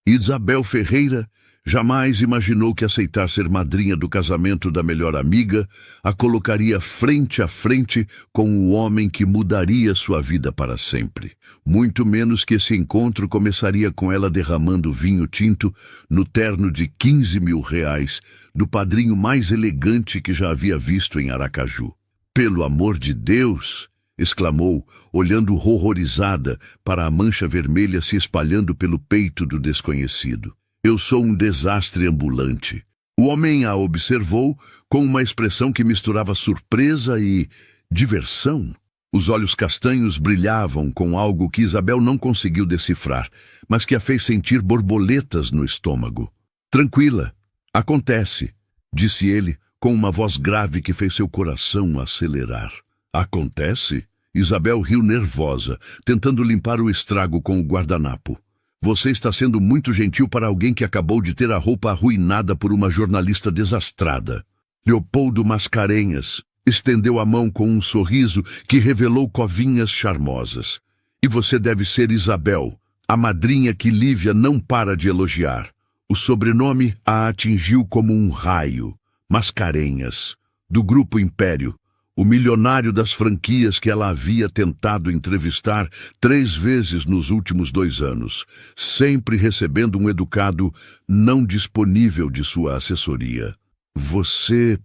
Isabel Ferreira jamais imaginou que aceitar ser madrinha do casamento da melhor amiga a colocaria frente a frente com o homem que mudaria sua vida para sempre. Muito menos que esse encontro começaria com ela derramando vinho tinto no terno de R$ 15.000 do padrinho mais elegante que já havia visto em Aracaju. "Pelo amor de Deus!", exclamou, olhando horrorizada para a mancha vermelha se espalhando pelo peito do desconhecido. "Eu sou um desastre ambulante." O homem a observou com uma expressão que misturava surpresa e diversão. Os olhos castanhos brilhavam com algo que Isabel não conseguiu decifrar, mas que a fez sentir borboletas no estômago. "Tranquila, acontece", disse ele, com uma voz grave que fez seu coração acelerar. "Acontece?" Isabel riu nervosa, tentando limpar o estrago com o guardanapo. "Você está sendo muito gentil para alguém que acabou de ter a roupa arruinada por uma jornalista desastrada." Leopoldo Mascarenhas estendeu a mão com um sorriso que revelou covinhas charmosas. "E você deve ser Isabel, a madrinha que Lívia não para de elogiar." O sobrenome a atingiu como um raio. Mascarenhas, do Grupo Império, o milionário das franquias que ela havia tentado entrevistar 3 vezes nos últimos 2 anos, sempre recebendo um educado não disponível de sua assessoria. Você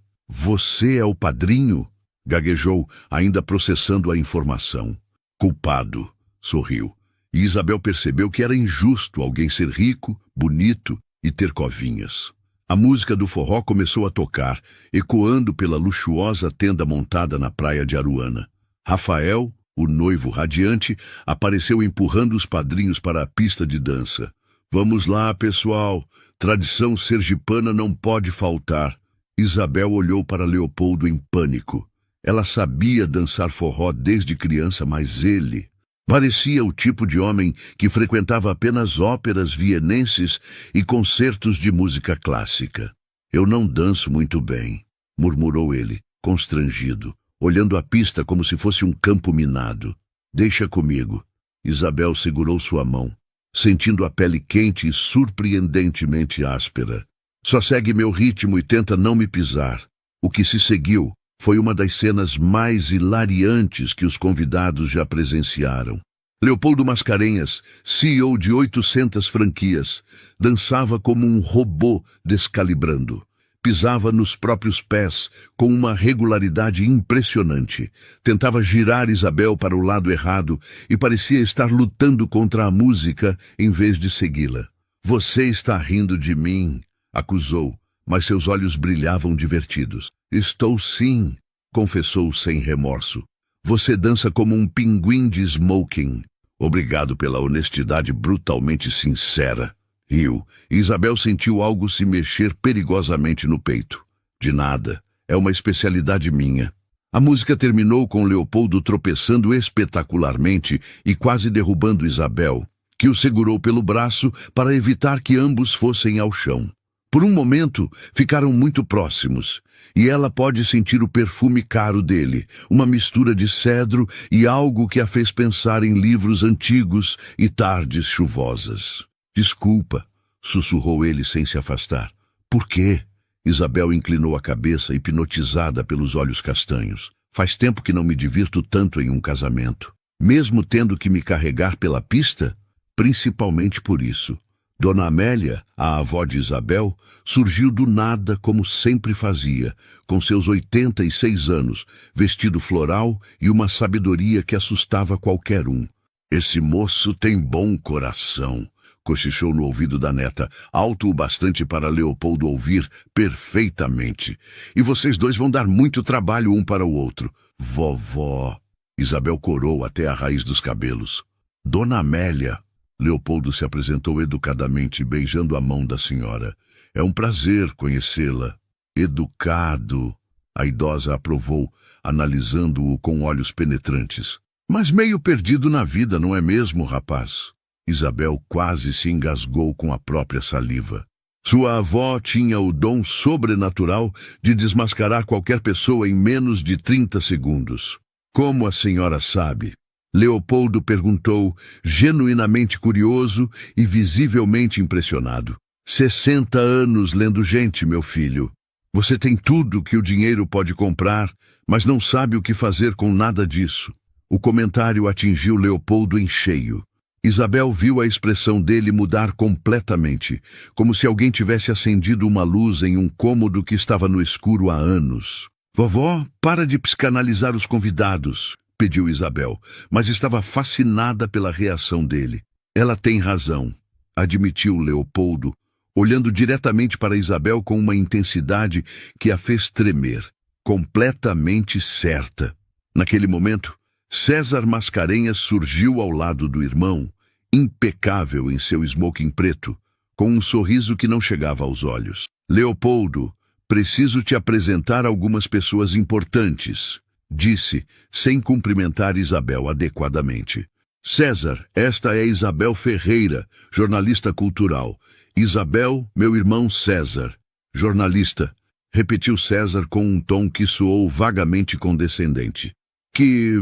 é o padrinho?", gaguejou, ainda processando a informação. "Culpado", sorriu. E Isabel percebeu que era injusto alguém ser rico, bonito e ter covinhas. A música do forró começou a tocar, ecoando pela luxuosa tenda montada na praia de Aruana. Rafael, o noivo radiante, apareceu empurrando os padrinhos para a pista de dança. "Vamos lá, pessoal, tradição sergipana não pode faltar." Isabel olhou para Leopoldo em pânico. Ela sabia dançar forró desde criança, mas ele parecia o tipo de homem que frequentava apenas óperas vienenses e concertos de música clássica. "Eu não danço muito bem", murmurou ele, constrangido, olhando a pista como se fosse um campo minado. "Deixa comigo." Isabel segurou sua mão, sentindo a pele quente e surpreendentemente áspera. "Só segue meu ritmo e tenta não me pisar." O que se seguiu foi uma das cenas mais hilariantes que os convidados já presenciaram. Leopoldo Mascarenhas, CEO de 800 franquias, dançava como um robô descalibrando. Pisava nos próprios pés com uma regularidade impressionante. Tentava girar Isabel para o lado errado e parecia estar lutando contra a música em vez de segui-la. "Você está rindo de mim", acusou, mas seus olhos brilhavam divertidos. "Estou sim", confessou sem remorso. "Você dança como um pinguim de smoking." "Obrigado pela honestidade brutalmente sincera." Riu, e Isabel sentiu algo se mexer perigosamente no peito. "De nada, é uma especialidade minha." A música terminou com Leopoldo tropeçando espetacularmente e quase derrubando Isabel, que o segurou pelo braço para evitar que ambos fossem ao chão. Por um momento, ficaram muito próximos, e ela pode sentir o perfume caro dele, uma mistura de cedro e algo que a fez pensar em livros antigos e tardes chuvosas. "Desculpa", sussurrou ele sem se afastar. "Por quê?" Isabel inclinou a cabeça, hipnotizada pelos olhos castanhos. "Faz tempo que não me divirto tanto em um casamento. Mesmo tendo que me carregar pela pista? Principalmente por isso." Dona Amélia, a avó de Isabel, surgiu do nada como sempre fazia, com seus 86 anos, vestido floral e uma sabedoria que assustava qualquer um. "Esse moço tem bom coração", cochichou no ouvido da neta, alto o bastante para Leopoldo ouvir perfeitamente. "E vocês dois vão dar muito trabalho um para o outro." "Vovó", Isabel corou até a raiz dos cabelos. "Dona Amélia." Leopoldo se apresentou educadamente, beijando a mão da senhora. "É um prazer conhecê-la." "Educado", a idosa aprovou, analisando-o com olhos penetrantes. "Mas meio perdido na vida, não é mesmo, rapaz?" Isabel quase se engasgou com a própria saliva. Sua avó tinha o dom sobrenatural de desmascarar qualquer pessoa em menos de 30 segundos. "Como a senhora sabe?" Leopoldo perguntou, genuinamente curioso e visivelmente impressionado. 60 anos lendo gente, meu filho. Você tem tudo que o dinheiro pode comprar, mas não sabe o que fazer com nada disso. O comentário atingiu Leopoldo em cheio. Isabel viu a expressão dele mudar completamente, como se alguém tivesse acendido uma luz em um cômodo que estava no escuro há anos. Vovó, para de psicanalizar os convidados, pediu Isabel, mas estava fascinada pela reação dele. Ela tem razão, admitiu Leopoldo, olhando diretamente para Isabel com uma intensidade que a fez tremer, completamente certa. Naquele momento, César Mascarenhas surgiu ao lado do irmão, impecável em seu smoking preto, com um sorriso que não chegava aos olhos. Leopoldo, preciso te apresentar algumas pessoas importantes, disse, sem cumprimentar Isabel adequadamente. César, esta é Isabel Ferreira, jornalista cultural. Isabel, meu irmão César, jornalista, repetiu César com um tom que soou vagamente condescendente. Que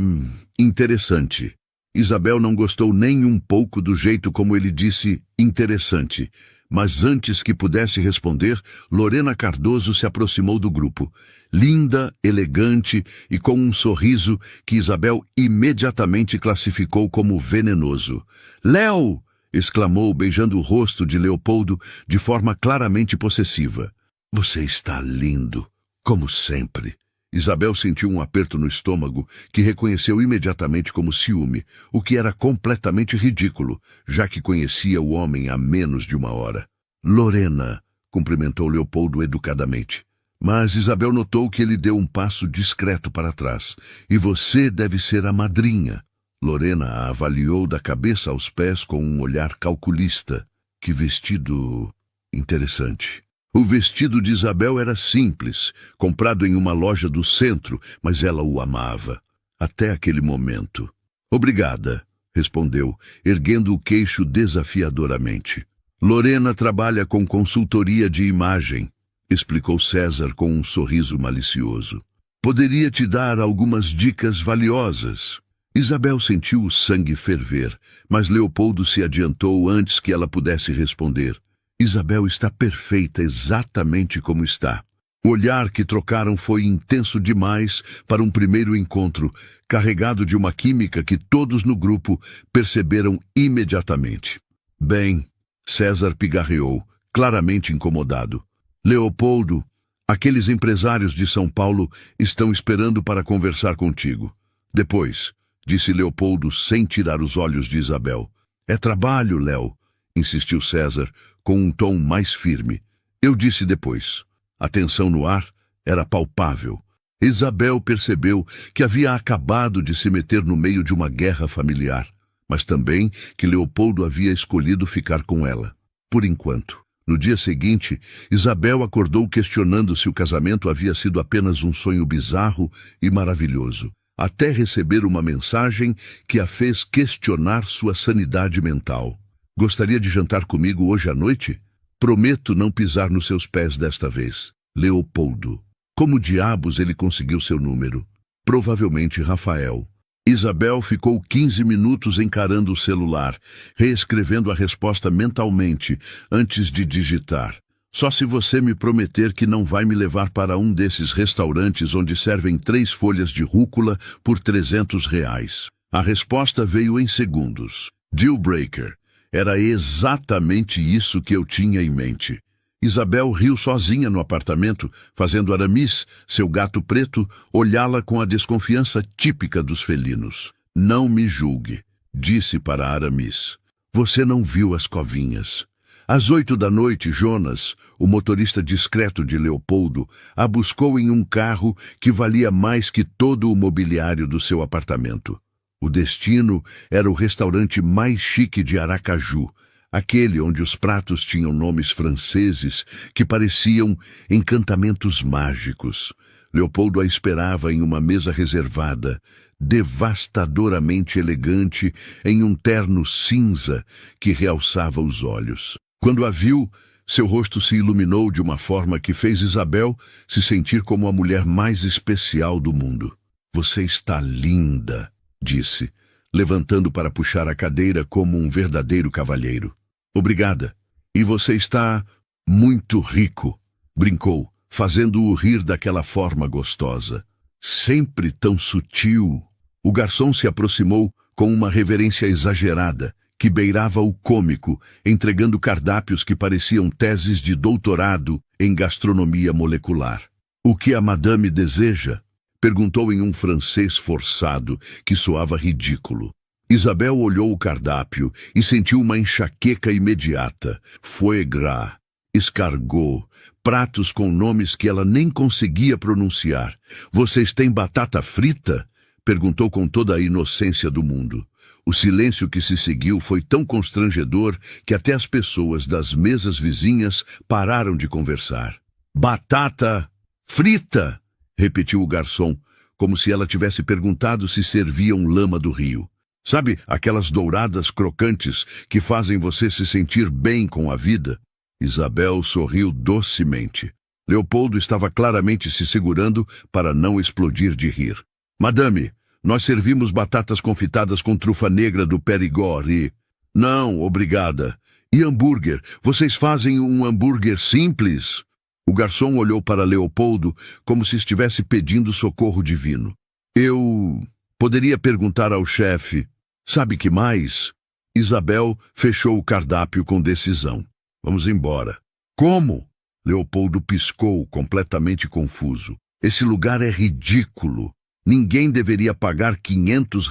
interessante. Isabel não gostou nem um pouco do jeito como ele disse interessante, mas antes que pudesse responder, Lorena Cardoso se aproximou do grupo, linda, elegante e com um sorriso que Isabel imediatamente classificou como venenoso. Léo! Exclamou, beijando o rosto de Leopoldo de forma claramente possessiva. Você está lindo, como sempre. Isabel sentiu um aperto no estômago que reconheceu imediatamente como ciúme, o que era completamente ridículo, já que conhecia o homem há menos de uma hora. Lorena, cumprimentou Leopoldo educadamente. Mas Isabel notou que ele deu um passo discreto para trás. E você deve ser a madrinha. Lorena a avaliou da cabeça aos pés com um olhar calculista. Que vestido interessante. O vestido de Isabel era simples, comprado em uma loja do centro, mas ela o amava. Até aquele momento. Obrigada, respondeu, erguendo o queixo desafiadoramente. Lorena trabalha com consultoria de imagem, explicou César com um sorriso malicioso. Poderia te dar algumas dicas valiosas. Isabel sentiu o sangue ferver, mas Leopoldo se adiantou antes que ela pudesse responder. Isabel está perfeita exatamente como está. O olhar que trocaram foi intenso demais para um primeiro encontro, carregado de uma química que todos no grupo perceberam imediatamente. Bem, César pigarreou, claramente incomodado. Leopoldo, aqueles empresários de São Paulo estão esperando para conversar contigo. Depois, disse Leopoldo sem tirar os olhos de Isabel. É trabalho, Léo, insistiu César, com um tom mais firme. Eu disse depois. A tensão no ar era palpável. Isabel percebeu que havia acabado de se meter no meio de uma guerra familiar, mas também que Leopoldo havia escolhido ficar com ela, por enquanto. No dia seguinte, Isabel acordou questionando se o casamento havia sido apenas um sonho bizarro e maravilhoso, até receber uma mensagem que a fez questionar sua sanidade mental. Gostaria de jantar comigo hoje à noite? Prometo não pisar nos seus pés desta vez. Leopoldo. Como diabos ele conseguiu seu número? Provavelmente Rafael. Isabel ficou 15 minutos encarando o celular, reescrevendo a resposta mentalmente, antes de digitar. Só se você me prometer que não vai me levar para um desses restaurantes onde servem 3 folhas de rúcula por R$300. A resposta veio em segundos. Deal breaker. Era exatamente isso que eu tinha em mente. Isabel riu sozinha no apartamento, fazendo Aramis, seu gato preto, olhá-la com a desconfiança típica dos felinos. Não me julgue, disse para Aramis. Você não viu as covinhas. Às 8 da noite, Jonas, o motorista discreto de Leopoldo, a buscou em um carro que valia mais que todo o mobiliário do seu apartamento. O destino era o restaurante mais chique de Aracaju, aquele onde os pratos tinham nomes franceses que pareciam encantamentos mágicos. Leopoldo a esperava em uma mesa reservada, devastadoramente elegante, em um terno cinza que realçava os olhos. Quando a viu, seu rosto se iluminou de uma forma que fez Isabel se sentir como a mulher mais especial do mundo. Você está linda, disse, levantando para puxar a cadeira como um verdadeiro cavalheiro. Obrigada. E você está muito rico, brincou, fazendo-o rir daquela forma gostosa. Sempre tão sutil. O garçom se aproximou com uma reverência exagerada, que beirava o cômico, entregando cardápios que pareciam teses de doutorado em gastronomia molecular. O que a madame deseja? Perguntou em um francês forçado, que soava ridículo. Isabel olhou o cardápio e sentiu uma enxaqueca imediata. Foie gras, escargot, pratos com nomes que ela nem conseguia pronunciar. Vocês têm batata frita? Perguntou com toda a inocência do mundo. O silêncio que se seguiu foi tão constrangedor que até as pessoas das mesas vizinhas pararam de conversar. Batata frita! Repetiu o garçom, como se ela tivesse perguntado se serviam lama do rio. Sabe, aquelas douradas crocantes que fazem você se sentir bem com a vida? Isabel sorriu docemente. Leopoldo estava claramente se segurando para não explodir de rir. Madame, nós servimos batatas confitadas com trufa negra do Périgord e... Não, obrigada. E hambúrguer? Vocês fazem um hambúrguer simples? O garçom olhou para Leopoldo como se estivesse pedindo socorro divino. Eu poderia perguntar ao chefe. Sabe que mais? Isabel fechou o cardápio com decisão. Vamos embora. Como? Leopoldo piscou, completamente confuso. Esse lugar é ridículo. Ninguém deveria pagar R$ 500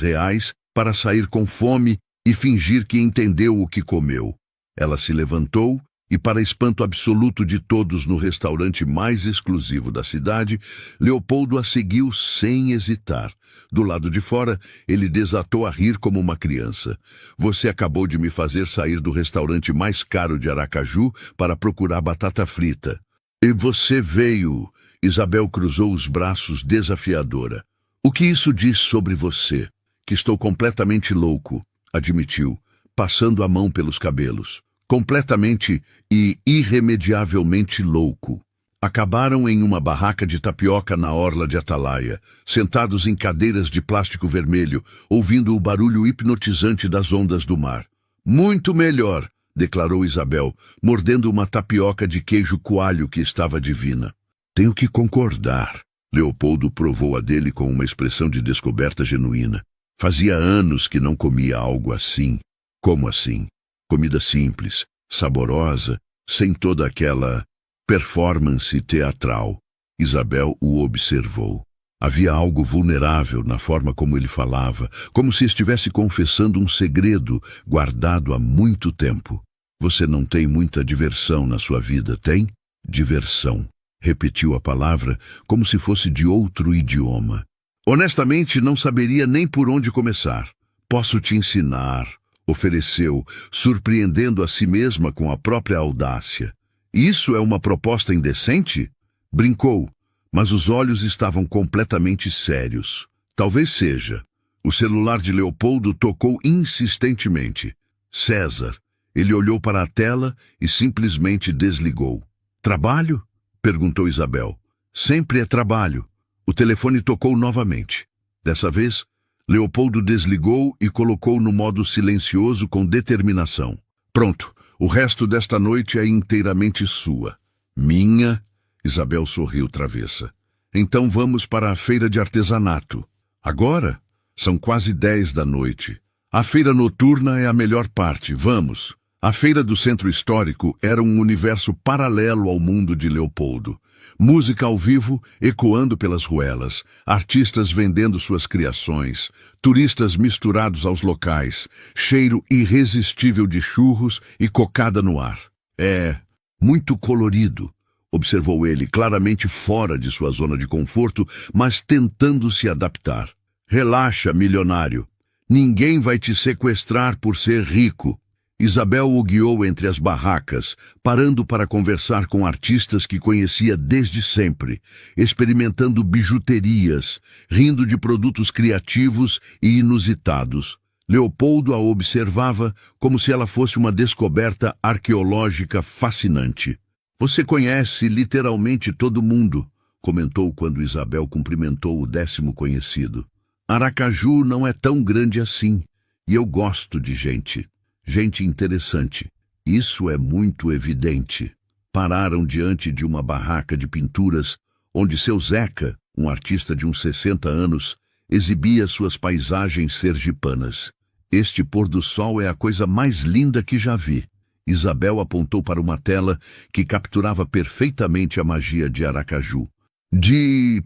para sair com fome e fingir que entendeu o que comeu. Ela se levantou e, para espanto absoluto de todos no restaurante mais exclusivo da cidade, Leopoldo a seguiu sem hesitar. Do lado de fora, ele desatou a rir como uma criança. Você acabou de me fazer sair do restaurante mais caro de Aracaju para procurar batata frita. E você veio... Isabel cruzou os braços desafiadora. O que isso diz sobre você? Que estou completamente louco, admitiu, passando a mão pelos cabelos. Completamente e irremediavelmente louco. Acabaram em uma barraca de tapioca na orla de Atalaia, sentados em cadeiras de plástico vermelho, ouvindo o barulho hipnotizante das ondas do mar. Muito melhor, declarou Isabel, mordendo uma tapioca de queijo coalho que estava divina. Tenho que concordar. Leopoldo provou a dele com uma expressão de descoberta genuína. Fazia anos que não comia algo assim. Como assim? Comida simples, saborosa, sem toda aquela performance teatral. Isabel o observou. Havia algo vulnerável na forma como ele falava, como se estivesse confessando um segredo guardado há muito tempo. Você não tem muita diversão na sua vida, tem? Diversão. Repetiu a palavra como se fosse de outro idioma. Honestamente, não saberia nem por onde começar. Posso te ensinar, ofereceu, surpreendendo a si mesma com a própria audácia. Isso é uma proposta indecente? Brincou, mas os olhos estavam completamente sérios. Talvez seja. O celular de Leopoldo tocou insistentemente. César. Ele olhou para a tela e simplesmente desligou. Trabalho? Perguntou Isabel. Sempre é trabalho. O telefone tocou novamente. Dessa vez, Leopoldo desligou e colocou no modo silencioso com determinação. Pronto, o resto desta noite é inteiramente sua. Minha? Isabel sorriu travessa. Então vamos para a feira de artesanato. Agora? São quase 10 da noite. A feira noturna é a melhor parte, vamos. A feira do centro histórico era um universo paralelo ao mundo de Leopoldo. Música ao vivo ecoando pelas ruelas, artistas vendendo suas criações, turistas misturados aos locais, cheiro irresistível de churros e cocada no ar. É muito colorido, observou ele, claramente fora de sua zona de conforto, mas tentando se adaptar. Relaxa, milionário. Ninguém vai te sequestrar por ser rico. Isabel o guiou entre as barracas, parando para conversar com artistas que conhecia desde sempre, experimentando bijuterias, rindo de produtos criativos e inusitados. Leopoldo a observava como se ela fosse uma descoberta arqueológica fascinante. Você conhece literalmente todo mundo, comentou quando Isabel cumprimentou o 10º conhecido. Aracaju não é tão grande assim, E eu gosto de gente. Gente interessante. Isso é muito evidente. Pararam diante de uma barraca de pinturas, onde seu Zeca, um artista de uns 60 anos, exibia suas paisagens sergipanas. Este pôr do sol é a coisa mais linda que já vi. Isabel apontou para uma tela que capturava perfeitamente a magia de Aracaju.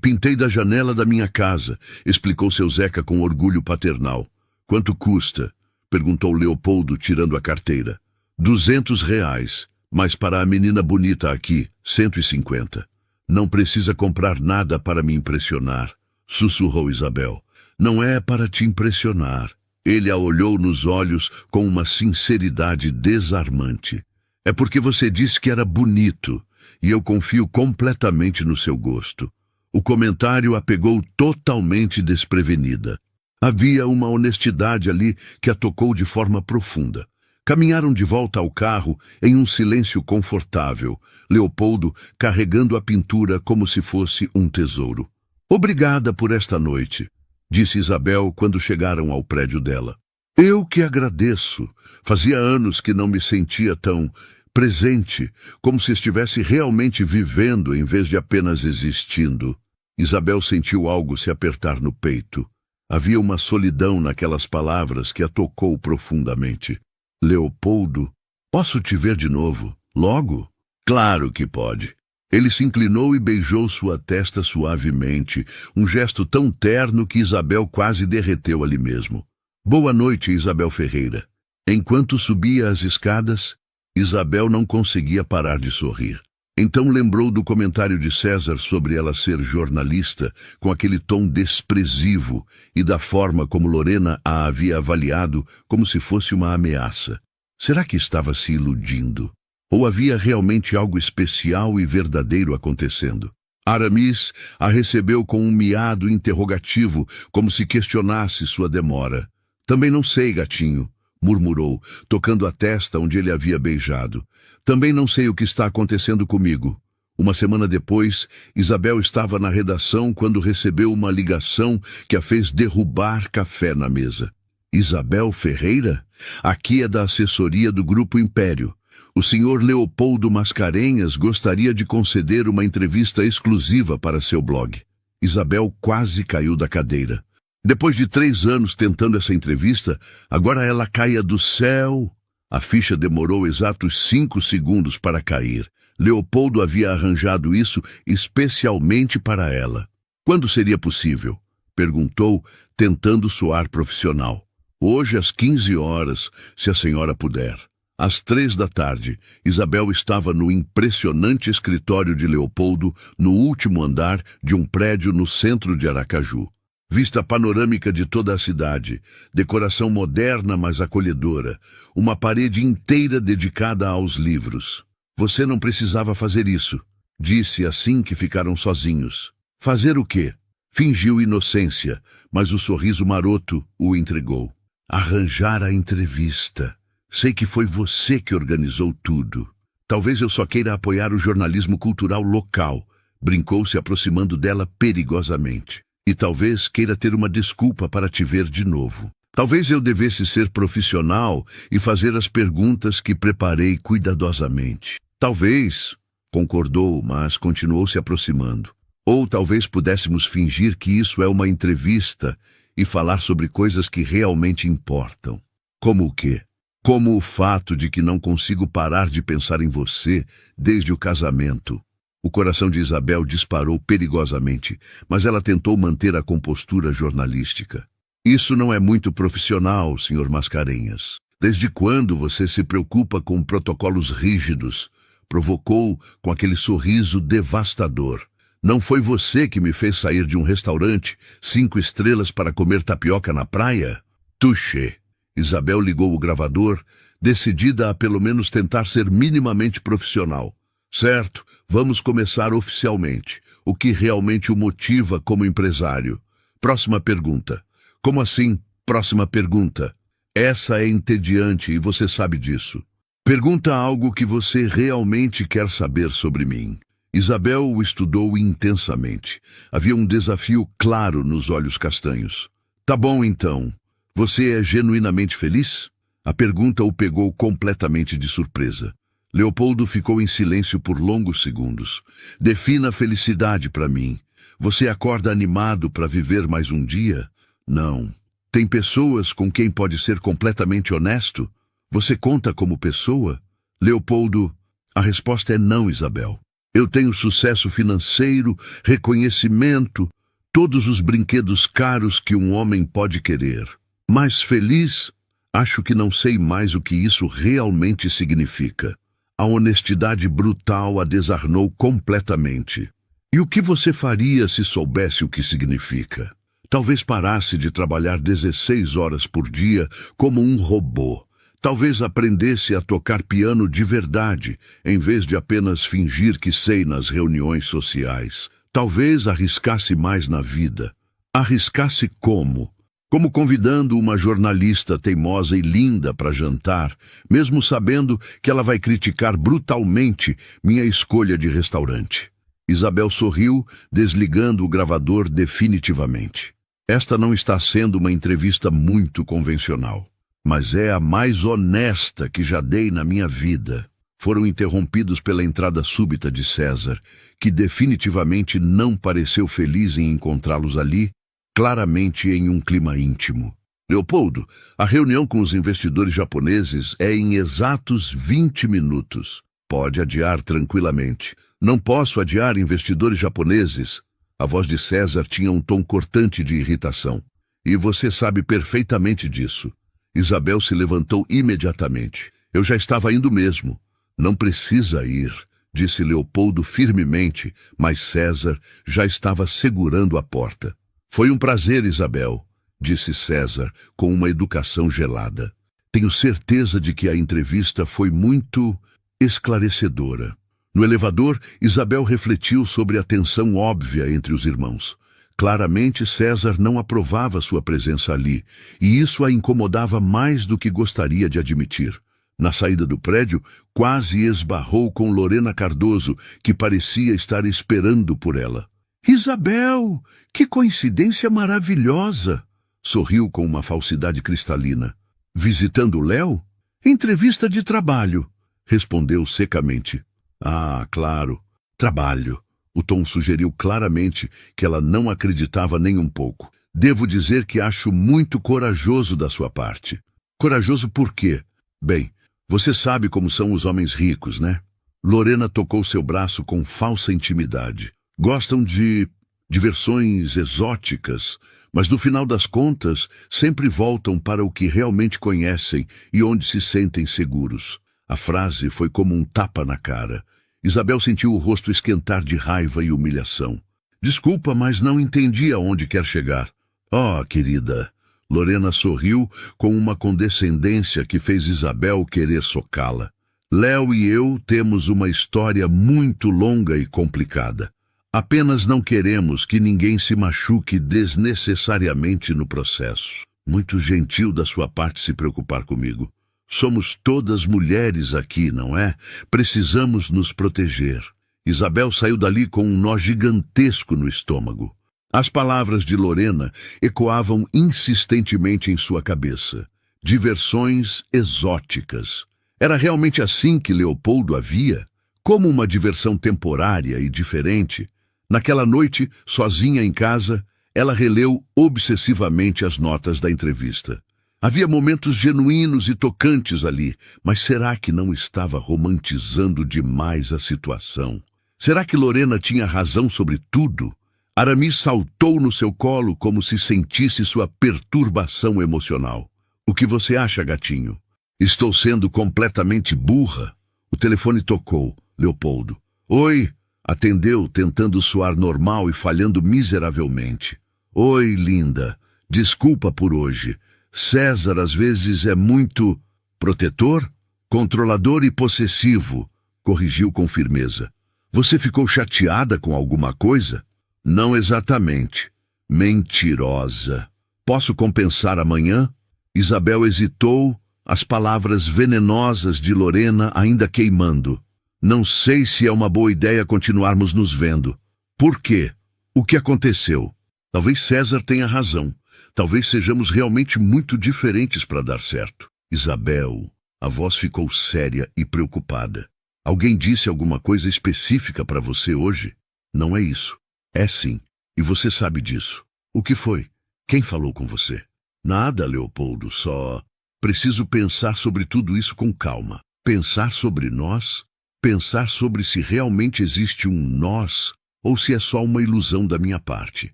Pintei da janela da minha casa, explicou seu Zeca com orgulho paternal. Quanto custa? Perguntou Leopoldo, tirando a carteira. R$ 200, mas para a menina bonita aqui, 150. Não precisa comprar nada para me impressionar, sussurrou Isabel. Não é para te impressionar. Ele a olhou nos olhos com uma sinceridade desarmante. É porque você disse que era bonito, e eu confio completamente no seu gosto. O comentário a pegou totalmente desprevenida. Havia uma honestidade ali que a tocou de forma profunda. Caminharam de volta ao carro em um silêncio confortável, Leopoldo carregando a pintura como se fosse um tesouro. Obrigada por esta noite, disse Isabel quando chegaram ao prédio dela. Eu que agradeço. Fazia anos que não me sentia tão presente, como se estivesse realmente vivendo em vez de apenas existindo. Isabel sentiu algo se apertar no peito. Havia uma solidão naquelas palavras que a tocou profundamente. Leopoldo, posso te ver de novo? Logo? Claro que pode. Ele se inclinou e beijou sua testa suavemente, um gesto tão terno que Isabel quase derreteu ali mesmo. Boa noite, Isabel Ferreira. Enquanto subia as escadas, Isabel não conseguia parar de sorrir. Então lembrou do comentário de César sobre ela ser jornalista, com aquele tom desprezível, e da forma como Lorena a havia avaliado como se fosse uma ameaça. Será que estava se iludindo? Ou havia realmente algo especial e verdadeiro acontecendo? Aramis a recebeu com um miado interrogativo, como se questionasse sua demora. Também não sei, gatinho, murmurou, tocando a testa onde ele havia beijado. Também não sei o que está acontecendo comigo. Uma semana depois, Isabel estava na redação quando recebeu uma ligação que a fez derrubar café na mesa. Isabel Ferreira? Aqui é da assessoria do Grupo Império. O senhor Leopoldo Mascarenhas gostaria de conceder uma entrevista exclusiva para seu blog. Isabel quase caiu da cadeira. Depois de 3 anos tentando essa entrevista, agora ela caia do céu. A ficha demorou exatos 5 segundos para cair. Leopoldo havia arranjado isso especialmente para ela. Quando seria possível? Perguntou, tentando soar profissional. Hoje às 15 horas, se a senhora puder. Às 3 da tarde, Isabel estava no impressionante escritório de Leopoldo, no último andar de um prédio no centro de Aracaju. Vista panorâmica de toda a cidade, decoração moderna mas acolhedora, uma parede inteira dedicada aos livros. Você não precisava fazer isso, disse assim que ficaram sozinhos. Fazer o quê? Fingiu inocência, mas o sorriso maroto o intrigou. Arranjar a entrevista. Sei que foi você que organizou tudo. Talvez eu só queira apoiar o jornalismo cultural local, brincou se aproximando dela perigosamente. E talvez queira ter uma desculpa para te ver de novo. Talvez eu devesse ser profissional e fazer as perguntas que preparei cuidadosamente. Talvez, concordou, mas continuou se aproximando. Ou talvez pudéssemos fingir que isso é uma entrevista e falar sobre coisas que realmente importam. Como o quê? Como o fato de que não consigo parar de pensar em você desde o casamento. O coração de Isabel disparou perigosamente, mas ela tentou manter a compostura jornalística. Isso não é muito profissional, Sr. Mascarenhas. Desde quando você se preocupa com protocolos rígidos? Provocou com aquele sorriso devastador. Não foi você que me fez sair de um restaurante 5 estrelas para comer tapioca na praia? Touché. Isabel ligou o gravador, decidida a pelo menos tentar ser minimamente profissional. Certo, vamos começar oficialmente. O que realmente o motiva como empresário? Próxima pergunta. Como assim, próxima pergunta? Essa é entediante e você sabe disso. Pergunta algo que você realmente quer saber sobre mim. Isabel o estudou intensamente. Havia um desafio claro nos olhos castanhos. Tá bom então. Você é genuinamente feliz? A pergunta o pegou completamente de surpresa. Leopoldo ficou em silêncio por longos segundos. Defina a felicidade para mim. Você acorda animado para viver mais um dia? Não. Tem pessoas com quem pode ser completamente honesto? Você conta como pessoa? Leopoldo, a resposta é não, Isabel. Eu tenho sucesso financeiro, reconhecimento, todos os brinquedos caros que um homem pode querer. Mas feliz? Acho que não sei mais o que isso realmente significa. A honestidade brutal a desarmou completamente. E o que você faria se soubesse o que significa? Talvez parasse de trabalhar 16 horas por dia como um robô. Talvez aprendesse a tocar piano de verdade, em vez de apenas fingir que sei nas reuniões sociais. Talvez arriscasse mais na vida. Arriscasse como? Como convidando uma jornalista teimosa e linda para jantar, mesmo sabendo que ela vai criticar brutalmente minha escolha de restaurante. Isabel sorriu, desligando o gravador definitivamente. Esta não está sendo uma entrevista muito convencional, mas é a mais honesta que já dei na minha vida. Foram interrompidos pela entrada súbita de César, que definitivamente não pareceu feliz em encontrá-los ali, claramente em um clima íntimo. Leopoldo, a reunião com os investidores japoneses é em exatos 20 minutos. Pode adiar tranquilamente. Não posso adiar investidores japoneses. A voz de César tinha um tom cortante de irritação. E você sabe perfeitamente disso. Isabel se levantou imediatamente. Eu já estava indo mesmo. Não precisa ir, disse Leopoldo firmemente, mas César já estava segurando a porta. Foi um prazer, Isabel, disse César, com uma educação gelada. Tenho certeza de que a entrevista foi muito esclarecedora. No elevador, Isabel refletiu sobre a tensão óbvia entre os irmãos. Claramente, César não aprovava sua presença ali, e isso a incomodava mais do que gostaria de admitir. Na saída do prédio, quase esbarrou com Lorena Cardoso, que parecia estar esperando por ela. Isabel, que coincidência maravilhosa! Sorriu com uma falsidade cristalina. Visitando Léo? Entrevista de trabalho, respondeu secamente. Ah, claro, trabalho. O tom sugeriu claramente que ela não acreditava nem um pouco. Devo dizer que acho muito corajoso da sua parte. Corajoso por quê? Bem, você sabe como são os homens ricos, né? Lorena tocou seu braço com falsa intimidade. Gostam de diversões exóticas, mas no final das contas sempre voltam para o que realmente conhecem e onde se sentem seguros. A frase foi como um tapa na cara. Isabel sentiu o rosto esquentar de raiva e humilhação. Desculpa, mas não entendi aonde quer chegar. Oh, querida. Lorena sorriu com uma condescendência que fez Isabel querer socá-la. Léo e eu temos uma história muito longa e complicada. Apenas não queremos que ninguém se machuque desnecessariamente no processo. Muito gentil da sua parte se preocupar comigo. Somos todas mulheres aqui, não é? Precisamos nos proteger. Isabel saiu dali com um nó gigantesco no estômago. As palavras de Lorena ecoavam insistentemente em sua cabeça. Diversões exóticas. Era realmente assim que Leopoldo a via? Como uma diversão temporária e diferente? Naquela noite, sozinha em casa, ela releu obsessivamente as notas da entrevista. Havia momentos genuínos e tocantes ali, mas será que não estava romantizando demais a situação? Será que Lorena tinha razão sobre tudo? Aramis saltou no seu colo como se sentisse sua perturbação emocional. O que você acha, gatinho? Estou sendo completamente burra? O telefone tocou. Leopoldo. Oi, atendeu, tentando soar normal e falhando miseravelmente. Oi, linda. Desculpa por hoje. César às vezes é muito protetor, controlador e possessivo, corrigiu com firmeza. Você ficou chateada com alguma coisa? Não exatamente. Mentirosa. Posso compensar amanhã? Isabel hesitou, as palavras venenosas de Lorena ainda queimando. Não sei se é uma boa ideia continuarmos nos vendo. Por quê? O que aconteceu? Talvez César tenha razão. Talvez sejamos realmente muito diferentes para dar certo. Isabel, a voz ficou séria e preocupada. Alguém disse alguma coisa específica para você hoje? Não é isso. É sim. E você sabe disso. O que foi? Quem falou com você? Nada, Leopoldo, só... Preciso pensar sobre tudo isso com calma. Pensar sobre nós? Pensar sobre se realmente existe um nós ou se é só uma ilusão da minha parte.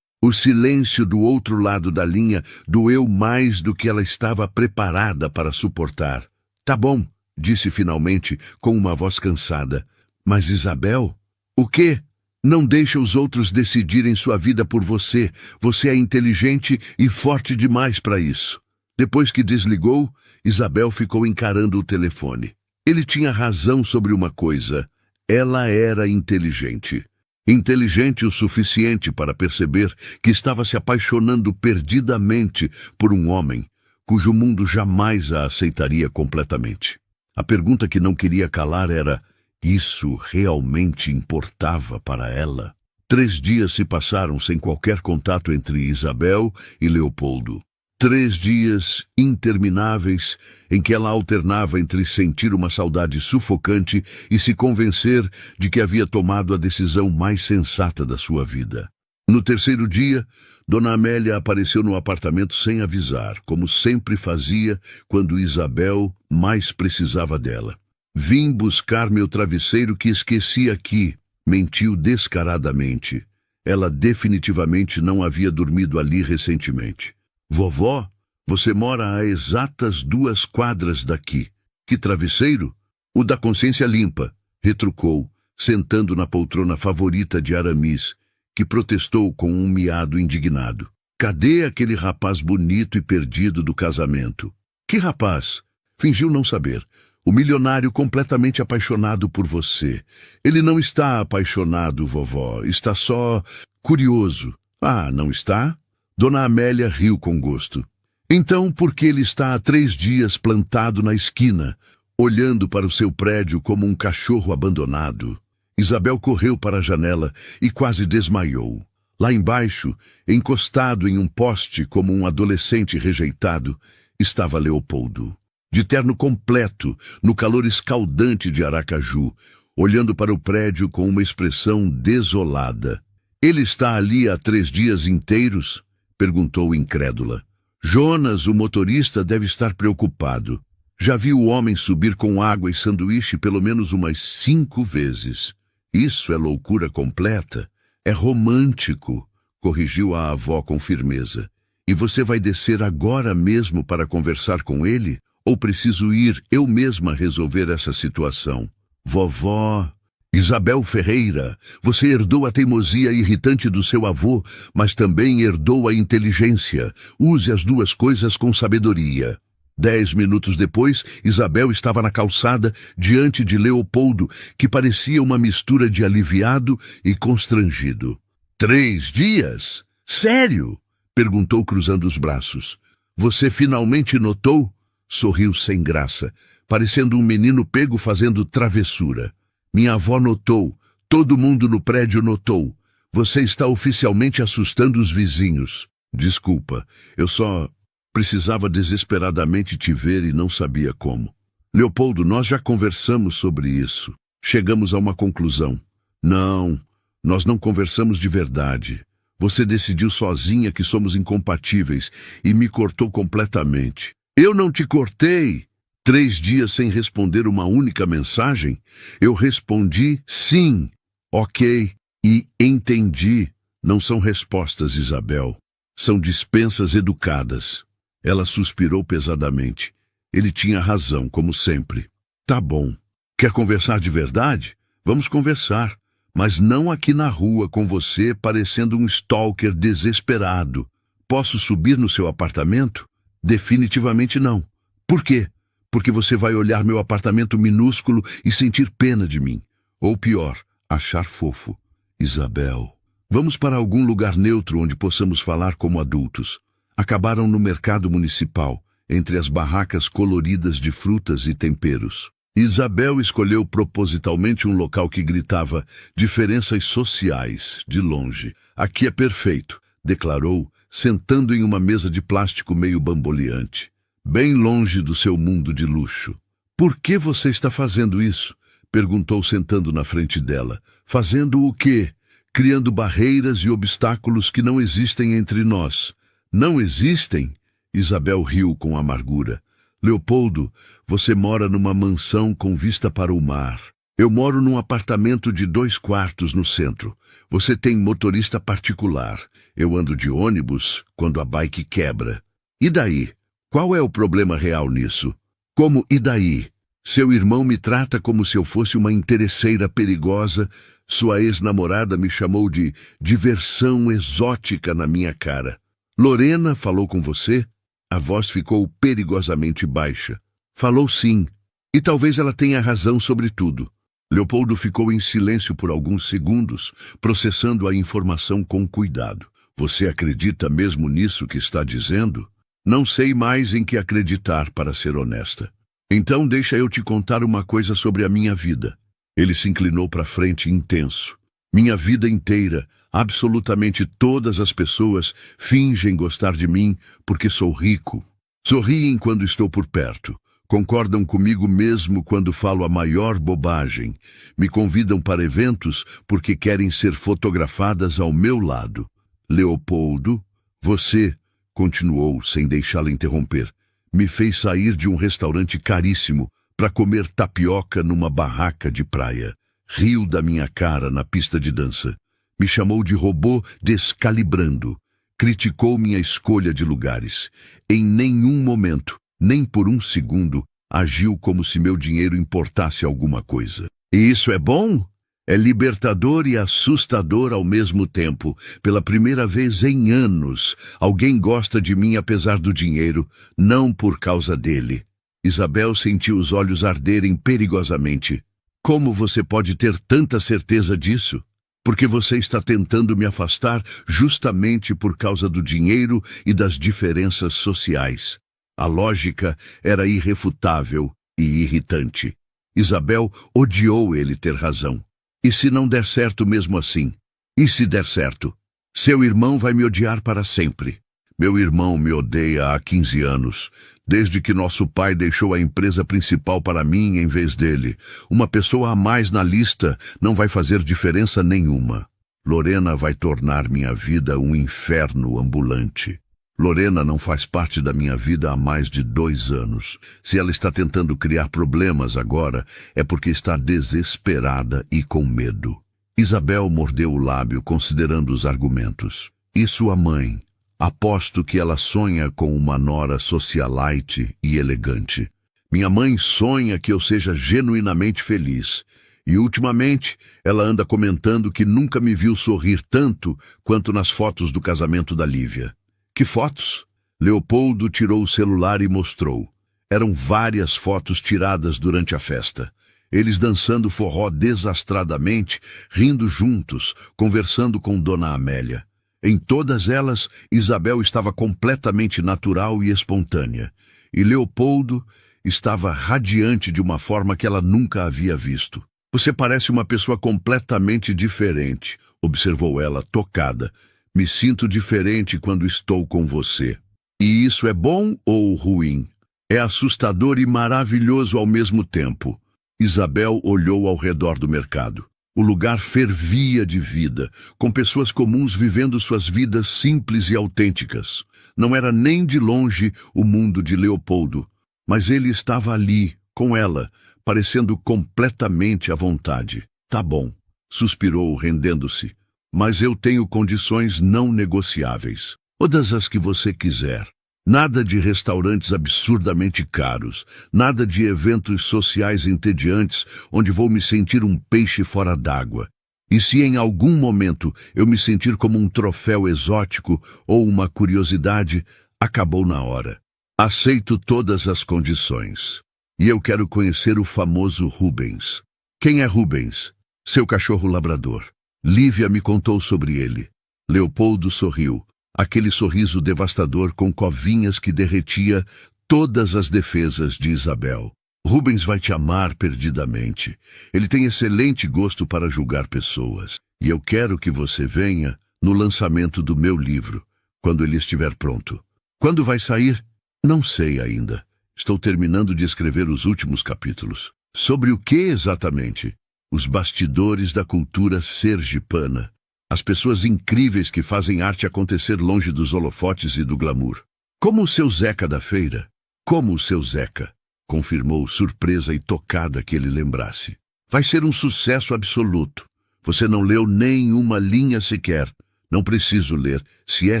O silêncio do outro lado da linha doeu mais do que ela estava preparada para suportar. Tá bom, disse finalmente com uma voz cansada. Mas Isabel? O quê? Não deixe os outros decidirem sua vida por você. Você é inteligente e forte demais para isso. Depois que desligou, Isabel ficou encarando o telefone. Ele tinha razão sobre uma coisa. Ela era inteligente. Inteligente o suficiente para perceber que estava se apaixonando perdidamente por um homem cujo mundo jamais a aceitaria completamente. A pergunta que não queria calar era: isso realmente importava para ela? 3 dias se passaram sem qualquer contato entre Isabel e Leopoldo. 3 dias intermináveis em que ela alternava entre sentir uma saudade sufocante e se convencer de que havia tomado a decisão mais sensata da sua vida. No 3º dia, Dona Amélia apareceu no apartamento sem avisar, como sempre fazia quando Isabel mais precisava dela. Vim buscar meu travesseiro que esqueci aqui, mentiu descaradamente. Ela definitivamente não havia dormido ali recentemente. Vovó, você mora a exatas 2 quadras daqui. Que travesseiro? O da consciência limpa, retrucou, sentando na poltrona favorita de Aramis, que protestou com um miado indignado. Cadê aquele rapaz bonito e perdido do casamento? Que rapaz? Fingiu não saber. O milionário completamente apaixonado por você. Ele não está apaixonado, vovó. Está só curioso. Ah, não está? Dona Amélia riu com gosto. Então, por que ele está há 3 dias plantado na esquina, olhando para o seu prédio como um cachorro abandonado? Isabel correu para a janela e quase desmaiou. Lá embaixo, encostado em um poste como um adolescente rejeitado, estava Leopoldo. De terno completo, no calor escaldante de Aracaju, olhando para o prédio com uma expressão desolada. Ele está ali há 3 dias inteiros? Perguntou incrédula. Jonas, o motorista, deve estar preocupado. Já vi o homem subir com água e sanduíche pelo menos umas 5 vezes. Isso é loucura completa. É romântico, corrigiu a avó com firmeza. E você vai descer agora mesmo para conversar com ele? Ou preciso ir eu mesma resolver essa situação? Vovó... Isabel Ferreira, você herdou a teimosia irritante do seu avô, mas também herdou a inteligência. Use as 2 coisas com sabedoria. 10 minutos depois, Isabel estava na calçada, diante de Leopoldo, que parecia uma mistura de aliviado e constrangido. 3 dias? Sério? Perguntou cruzando os braços. Você finalmente notou? Sorriu sem graça, parecendo um menino pego fazendo travessura. Minha avó notou, todo mundo no prédio notou. Você está oficialmente assustando os vizinhos. Desculpa, eu só precisava desesperadamente te ver e não sabia como. Leopoldo, nós já conversamos sobre isso. Chegamos a uma conclusão. Não, nós não conversamos de verdade. Você decidiu sozinha que somos incompatíveis e me cortou completamente. Eu não te cortei! 3 dias sem responder uma única mensagem? Eu respondi sim, ok, e entendi. Não são respostas, Isabel. São dispensas educadas. Ela suspirou pesadamente. Ele tinha razão, como sempre. Tá bom. Quer conversar de verdade? Vamos conversar. Mas não aqui na rua com você parecendo um stalker desesperado. Posso subir no seu apartamento? Definitivamente não. Por quê? Porque você vai olhar meu apartamento minúsculo e sentir pena de mim. Ou pior, achar fofo. Isabel, vamos para algum lugar neutro onde possamos falar como adultos. Acabaram no mercado municipal, entre as barracas coloridas de frutas e temperos. Isabel escolheu propositalmente um local que gritava diferenças sociais, de longe. Aqui é perfeito. declarou, sentando em uma mesa de plástico meio bamboleante, bem longe do seu mundo de luxo. Por que você está fazendo isso? Perguntou, sentando na frente dela. Fazendo o quê? Criando barreiras e obstáculos que não existem entre nós. Não existem? Isabel riu com amargura. Leopoldo, você mora numa mansão com vista para o mar. Eu moro num apartamento de 2 quartos no centro. Você tem motorista particular. Eu ando de ônibus quando a bike quebra. E daí? Qual é o problema real nisso? Como e daí? Seu irmão me trata como se eu fosse uma interesseira perigosa. Sua ex-namorada me chamou de diversão exótica na minha cara. Lorena falou com você? A voz ficou perigosamente baixa. Falou sim. E talvez ela tenha razão sobre tudo. Leopoldo ficou em silêncio por alguns segundos, processando a informação com cuidado. Você acredita mesmo nisso que está dizendo? Não sei mais em que acreditar, para ser honesta. Então deixa eu te contar uma coisa sobre a minha vida. Ele se inclinou para frente intenso. Minha vida inteira, absolutamente todas as pessoas fingem gostar de mim porque sou rico. Sorriem quando estou por perto. Concordam comigo mesmo quando falo a maior bobagem. Me convidam para eventos porque querem ser fotografadas ao meu lado. Leopoldo, você, continuou sem deixá-la interromper, me fez sair de um restaurante caríssimo para comer tapioca numa barraca de praia. Riu da minha cara na pista de dança. Me chamou de robô descalibrando. Criticou minha escolha de lugares. Em nenhum momento, nem por um segundo, agiu como se meu dinheiro importasse alguma coisa. E isso é bom? É libertador e assustador ao mesmo tempo. Pela primeira vez em anos, alguém gosta de mim apesar do dinheiro, não por causa dele. Isabel sentiu os olhos arderem perigosamente. Como você pode ter tanta certeza disso? Porque você está tentando me afastar justamente por causa do dinheiro e das diferenças sociais. A lógica era irrefutável e irritante. Isabel odiou ele ter razão. E se não der certo mesmo assim? E se der certo? Seu irmão vai me odiar para sempre. Meu irmão me odeia há 15 anos, desde que nosso pai deixou a empresa principal para mim em vez dele. Uma pessoa a mais na lista não vai fazer diferença nenhuma. Lorena vai tornar minha vida um inferno ambulante. Lorena não faz parte da minha vida há mais de 2 anos. Se ela está tentando criar problemas agora, é porque está desesperada e com medo. Isabel mordeu o lábio, considerando os argumentos. E sua mãe? Aposto que ela sonha com uma nora socialite e elegante. Minha mãe sonha que eu seja genuinamente feliz. E ultimamente, ela anda comentando que nunca me viu sorrir tanto quanto nas fotos do casamento da Lívia. Que fotos? Leopoldo tirou o celular e mostrou. Eram várias fotos tiradas durante a festa. Eles dançando forró desastradamente, rindo juntos, conversando com Dona Amélia. Em todas elas, Isabel estava completamente natural e espontânea. E Leopoldo estava radiante de uma forma que ela nunca havia visto. Você parece uma pessoa completamente diferente, observou ela, tocada. Me sinto diferente quando estou com você. E isso é bom ou ruim? É assustador e maravilhoso ao mesmo tempo. Isabel olhou ao redor do mercado. O lugar fervia de vida, com pessoas comuns vivendo suas vidas simples e autênticas. Não era nem de longe o mundo de Leopoldo, mas ele estava ali, com ela, parecendo completamente à vontade. Tá bom, suspirou, rendendo-se. Mas eu tenho condições não negociáveis. Todas as que você quiser. Nada de restaurantes absurdamente caros. Nada de eventos sociais entediantes onde vou me sentir um peixe fora d'água. E se em algum momento eu me sentir como um troféu exótico ou uma curiosidade, acabou na hora. Aceito todas as condições. E eu quero conhecer o famoso Rubens. Quem é Rubens? Seu cachorro labrador. Lívia me contou sobre ele. Leopoldo sorriu. Aquele sorriso devastador com covinhas que derretia todas as defesas de Isabel. Rubens vai te amar perdidamente. Ele tem excelente gosto para julgar pessoas. E eu quero que você venha no lançamento do meu livro, quando ele estiver pronto. Quando vai sair? Não sei ainda. Estou terminando de escrever os últimos capítulos. Sobre o que exatamente? Os bastidores da cultura sergipana. As pessoas incríveis que fazem arte acontecer longe dos holofotes e do glamour. Como o seu Zeca da feira. Como o seu Zeca, confirmou, surpresa e tocada que ele lembrasse. Vai ser um sucesso absoluto. Você não leu nenhuma linha sequer. Não preciso ler. Se é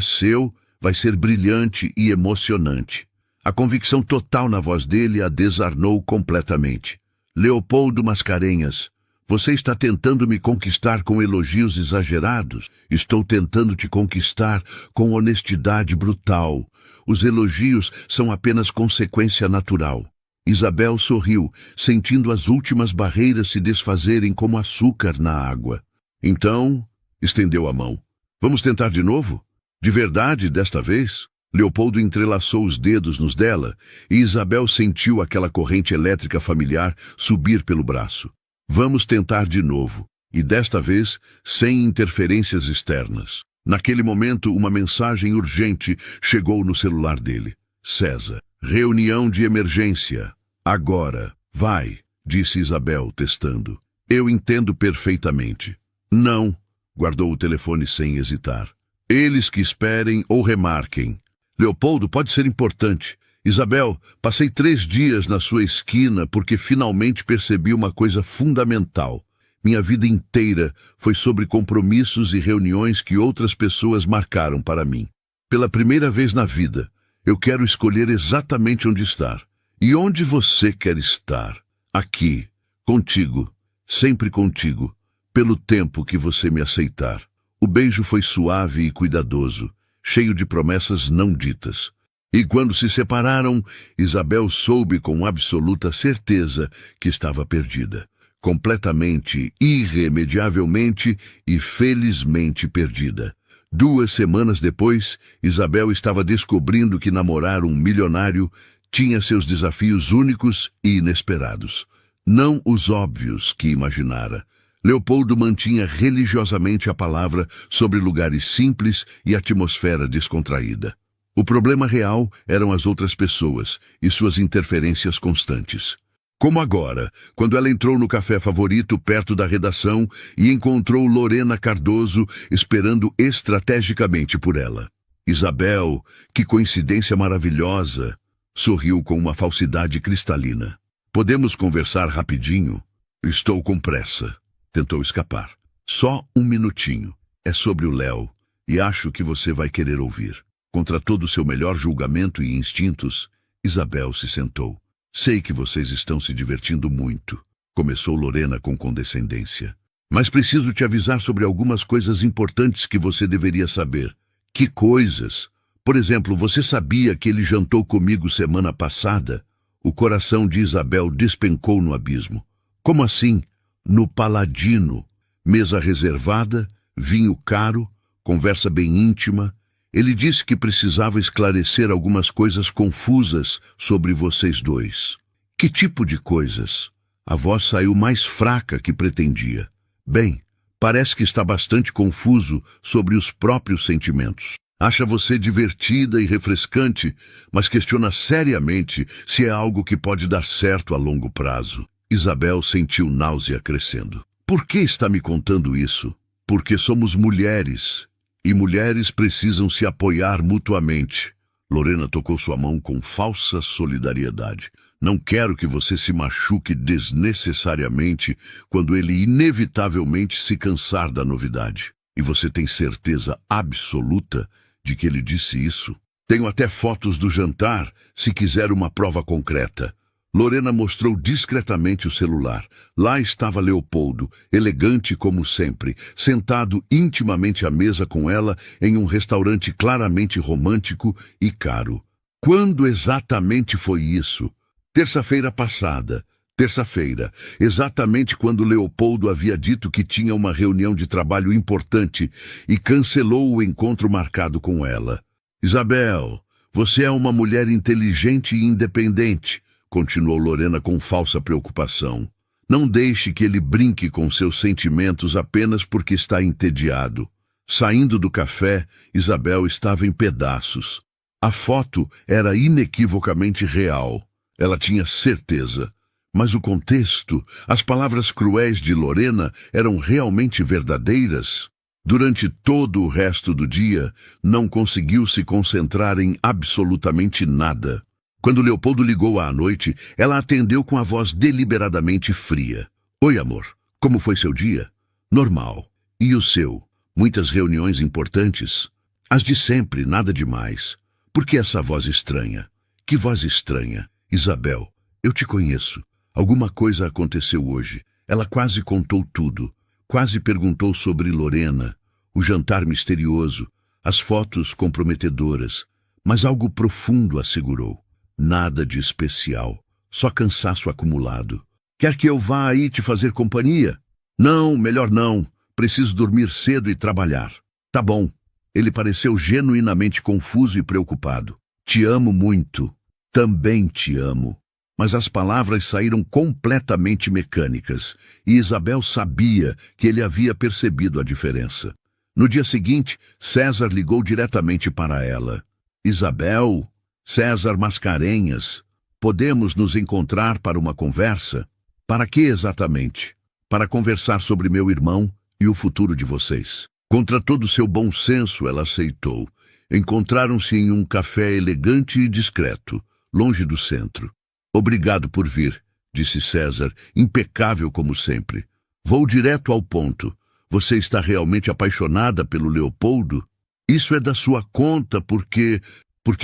seu, vai ser brilhante e emocionante. A convicção total na voz dele a desarmou completamente. Leopoldo Mascarenhas, você está tentando me conquistar com elogios exagerados? Estou tentando te conquistar com honestidade brutal. Os elogios são apenas consequência natural. Isabel sorriu, sentindo as últimas barreiras se desfazerem como açúcar na água. Então, estendeu a mão. Vamos tentar de novo? De verdade, desta vez? Leopoldo entrelaçou os dedos nos dela e Isabel sentiu aquela corrente elétrica familiar subir pelo braço. Vamos tentar de novo, e desta vez sem interferências externas. Naquele momento, uma mensagem urgente chegou no celular dele. César, reunião de emergência. Agora, vai, disse Isabel, testando. Eu entendo perfeitamente. Não, guardou o telefone sem hesitar. Eles que esperem ou remarquem. Leopoldo, pode ser importante. Isabel, passei 3 dias na sua esquina porque finalmente percebi uma coisa fundamental. Minha vida inteira foi sobre compromissos e reuniões que outras pessoas marcaram para mim. Pela primeira vez na vida, eu quero escolher exatamente onde estar. E onde você quer estar? Aqui, contigo, sempre contigo, pelo tempo que você me aceitar. O beijo foi suave e cuidadoso, cheio de promessas não ditas. E quando se separaram, Isabel soube com absoluta certeza que estava perdida. Completamente, irremediavelmente e felizmente perdida. 2 semanas depois, Isabel estava descobrindo que namorar um milionário tinha seus desafios únicos e inesperados. Não os óbvios que imaginara. Leopoldo mantinha religiosamente a palavra sobre lugares simples e atmosfera descontraída. O problema real eram as outras pessoas e suas interferências constantes. Como agora, quando ela entrou no café favorito perto da redação e encontrou Lorena Cardoso esperando estrategicamente por ela. Isabel, que coincidência maravilhosa, sorriu com uma falsidade cristalina. Podemos conversar rapidinho? Estou com pressa. Tentou escapar. Só 1 minutinho. É sobre o Léo e acho que você vai querer ouvir. Contra todo o seu melhor julgamento e instintos, Isabel se sentou. Sei que vocês estão se divertindo muito, começou Lorena com condescendência. Mas preciso te avisar sobre algumas coisas importantes que você deveria saber. Que coisas? Por exemplo, você sabia que ele jantou comigo semana passada? O coração de Isabel despencou no abismo. Como assim? No Paladino. Mesa reservada, vinho caro, conversa bem íntima. Ele disse que precisava esclarecer algumas coisas confusas sobre vocês dois. Que tipo de coisas? A voz saiu mais fraca que pretendia. Bem, parece que está bastante confuso sobre os próprios sentimentos. Acha você divertida e refrescante, mas questiona seriamente se é algo que pode dar certo a longo prazo. Isabel sentiu náusea crescendo. Por que está me contando isso? Porque somos mulheres. E mulheres precisam se apoiar mutuamente. Lorena tocou sua mão com falsa solidariedade. Não quero que você se machuque desnecessariamente quando ele inevitavelmente se cansar da novidade. E você tem certeza absoluta de que ele disse isso? Tenho até fotos do jantar, se quiser uma prova concreta. Lorena mostrou discretamente o celular. Lá estava Leopoldo, elegante como sempre, sentado intimamente à mesa com ela em um restaurante claramente romântico e caro. Quando exatamente foi isso? Terça-feira passada. Terça-feira, exatamente quando Leopoldo havia dito que tinha uma reunião de trabalho importante e cancelou o encontro marcado com ela. Isabel, você é uma mulher inteligente e independente, continuou Lorena com falsa preocupação. Não deixe que ele brinque com seus sentimentos apenas porque está entediado. Saindo do café, Isabel estava em pedaços. A foto era inequivocamente real. Ela tinha certeza. Mas o contexto, as palavras cruéis de Lorena eram realmente verdadeiras? Durante todo o resto do dia, não conseguiu se concentrar em absolutamente nada. Quando Leopoldo ligou à noite, ela atendeu com a voz deliberadamente fria. Oi, amor. Como foi seu dia? Normal. E o seu? Muitas reuniões importantes? As de sempre, nada demais. Por que essa voz estranha? Que voz estranha? Isabel, eu te conheço. Alguma coisa aconteceu hoje. Ela quase contou tudo. Quase perguntou sobre Lorena, o jantar misterioso, as fotos comprometedoras. Mas algo profundo assegurou. Nada de especial. Só cansaço acumulado. Quer que eu vá aí te fazer companhia? Não, melhor não. Preciso dormir cedo e trabalhar. Tá bom. Ele pareceu genuinamente confuso e preocupado. Te amo muito. Também te amo. Mas as palavras saíram completamente mecânicas, e Isabel sabia que ele havia percebido a diferença. No dia seguinte, César ligou diretamente para ela. Isabel, César Mascarenhas, podemos nos encontrar para uma conversa? Para que exatamente? Para conversar sobre meu irmão e o futuro de vocês. Contra todo seu bom senso, ela aceitou. Encontraram-se em um café elegante e discreto, longe do centro. Obrigado por vir, disse César, impecável como sempre. Vou direto ao ponto. Você está realmente apaixonada pelo Leopoldo? Isso é da sua conta porque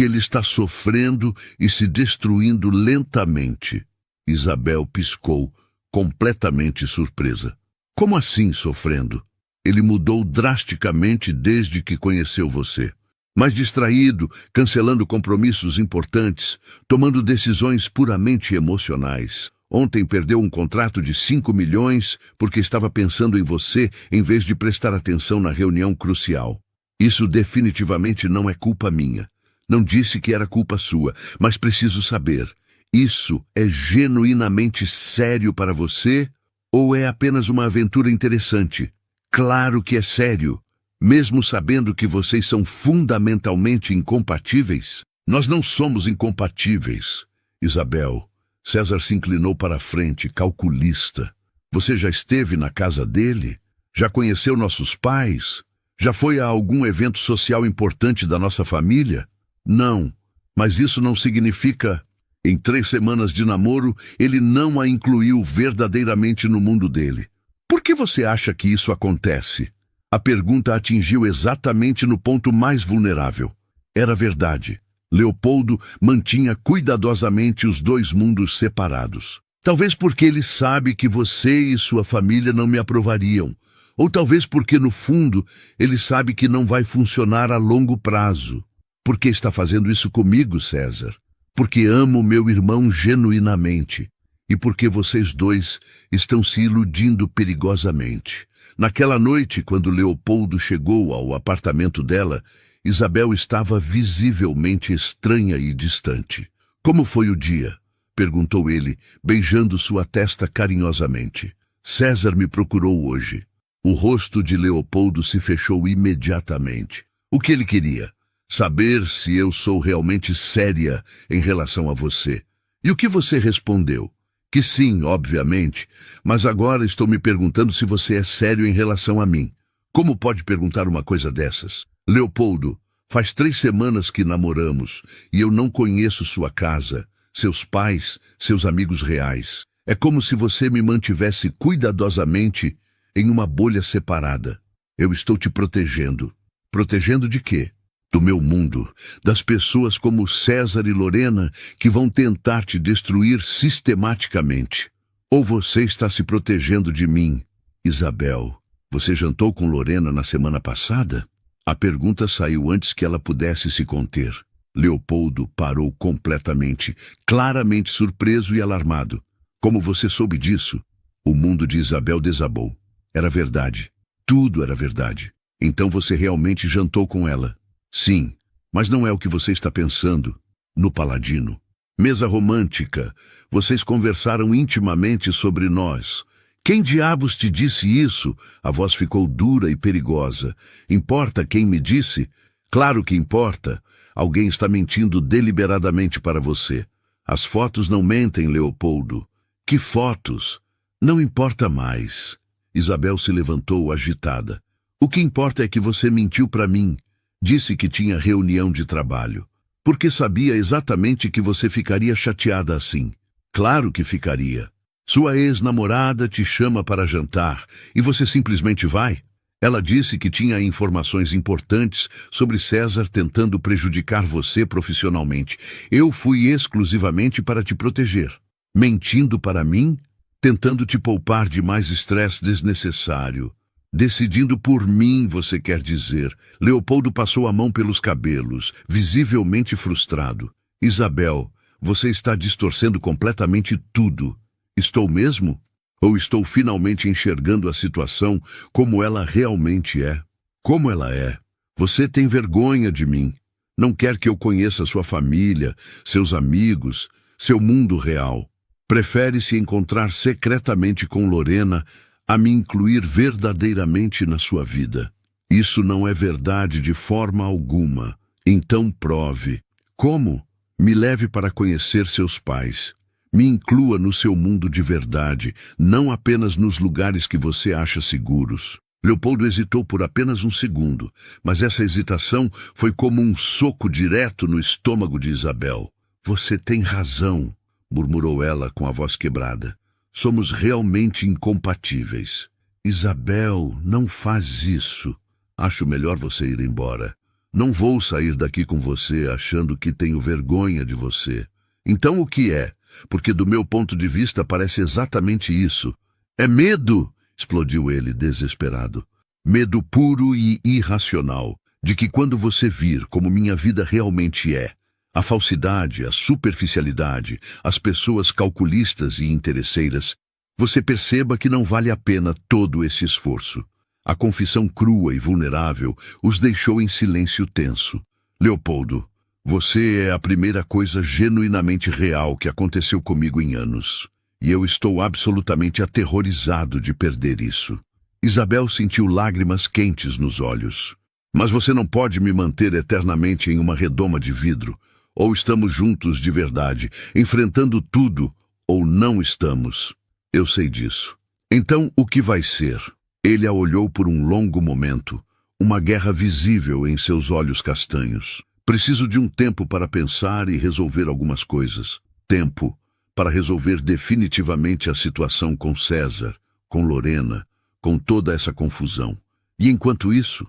ele está sofrendo e se destruindo lentamente. Isabel piscou, completamente surpresa. Como assim sofrendo? Ele mudou drasticamente desde que conheceu você. Mais distraído, cancelando compromissos importantes, tomando decisões puramente emocionais. Ontem perdeu um contrato de 5 milhões porque estava pensando em você em vez de prestar atenção na reunião crucial. Isso definitivamente não é culpa minha. Não disse que era culpa sua, mas preciso saber. Isso é genuinamente sério para você ou é apenas uma aventura interessante? Claro que é sério. Mesmo sabendo que vocês são fundamentalmente incompatíveis? Nós não somos incompatíveis. Isabel, César se inclinou para a frente, calculista. Você já esteve na casa dele? Já conheceu nossos pais? Já foi a algum evento social importante da nossa família? Não, mas isso não significa... Em 3 semanas de namoro, ele não a incluiu verdadeiramente no mundo dele. Por que você acha que isso acontece? A pergunta atingiu exatamente no ponto mais vulnerável. Era verdade. Leopoldo mantinha cuidadosamente os 2 mundos separados. Talvez porque ele sabe que você e sua família não me aprovariam. Ou talvez porque, no fundo, ele sabe que não vai funcionar a longo prazo. Por que está fazendo isso comigo, César? Porque amo meu irmão genuinamente. E porque vocês 2 estão se iludindo perigosamente. Naquela noite, quando Leopoldo chegou ao apartamento dela, Isabel estava visivelmente estranha e distante. Como foi o dia? Perguntou ele, beijando sua testa carinhosamente. César me procurou hoje. O rosto de Leopoldo se fechou imediatamente. O que ele queria? Saber se eu sou realmente séria em relação a você. E o que você respondeu? Que sim, obviamente, mas agora estou me perguntando se você é sério em relação a mim. Como pode perguntar uma coisa dessas? Leopoldo, faz 3 semanas que namoramos e eu não conheço sua casa, seus pais, seus amigos reais. É como se você me mantivesse cuidadosamente em uma bolha separada. Eu estou te protegendo. Protegendo de quê? Do meu mundo, das pessoas como César e Lorena que vão tentar te destruir sistematicamente. Ou você está se protegendo de mim? Isabel, você jantou com Lorena na semana passada? A pergunta saiu antes que ela pudesse se conter. Leopoldo parou completamente, claramente surpreso e alarmado. Como você soube disso? O mundo de Isabel desabou. Era verdade. Tudo era verdade. Então você realmente jantou com ela? Sim, mas não é o que você está pensando. No Paladino. Mesa romântica. Vocês conversaram intimamente sobre nós. Quem diabos te disse isso? A voz ficou dura e perigosa. Importa quem me disse? Claro que importa. Alguém está mentindo deliberadamente para você. As fotos não mentem, Leopoldo. Que fotos? Não importa mais. Isabel se levantou agitada. O que importa é que você mentiu para mim. Disse que tinha reunião de trabalho. Porque sabia exatamente que você ficaria chateada assim. Claro que ficaria. Sua ex-namorada te chama para jantar e você simplesmente vai? Ela disse que tinha informações importantes sobre César tentando prejudicar você profissionalmente. Eu fui exclusivamente para te proteger. Mentindo para mim? Tentando te poupar de mais estresse desnecessário. Decidindo por mim, você quer dizer. Leopoldo passou a mão pelos cabelos, visivelmente frustrado. Isabel, você está distorcendo completamente tudo. Estou mesmo? Ou estou finalmente enxergando a situação como ela realmente é? Como ela é? Você tem vergonha de mim. Não quer que eu conheça sua família, seus amigos, seu mundo real. Prefere se encontrar secretamente com Lorena a me incluir verdadeiramente na sua vida. Isso não é verdade de forma alguma. Então prove. Como? Me leve para conhecer seus pais. Me inclua no seu mundo de verdade, não apenas nos lugares que você acha seguros. Leopoldo hesitou por apenas um segundo, mas essa hesitação foi como um soco direto no estômago de Isabel. Você tem razão, murmurou ela com a voz quebrada. Somos realmente incompatíveis. Isabel, não faz isso. Acho melhor você ir embora. Não vou sair daqui com você achando que tenho vergonha de você. Então o que é? Porque do meu ponto de vista parece exatamente isso. É medo! Explodiu ele, desesperado. Medo puro e irracional, de que quando você vir como minha vida realmente é, a falsidade, a superficialidade, as pessoas calculistas e interesseiras, você perceba que não vale a pena todo esse esforço. A confissão crua e vulnerável os deixou em silêncio tenso. Leopoldo, você é a primeira coisa genuinamente real que aconteceu comigo em anos. E eu estou absolutamente aterrorizado de perder isso. Isabel sentiu lágrimas quentes nos olhos. Mas você não pode me manter eternamente em uma redoma de vidro. Ou estamos juntos de verdade, enfrentando tudo, ou não estamos. Eu sei disso. Então, o que vai ser? Ele a olhou por um longo momento, uma guerra visível em seus olhos castanhos. Preciso de um tempo para pensar e resolver algumas coisas. Tempo para resolver definitivamente a situação com César, com Lorena, com toda essa confusão. E enquanto isso,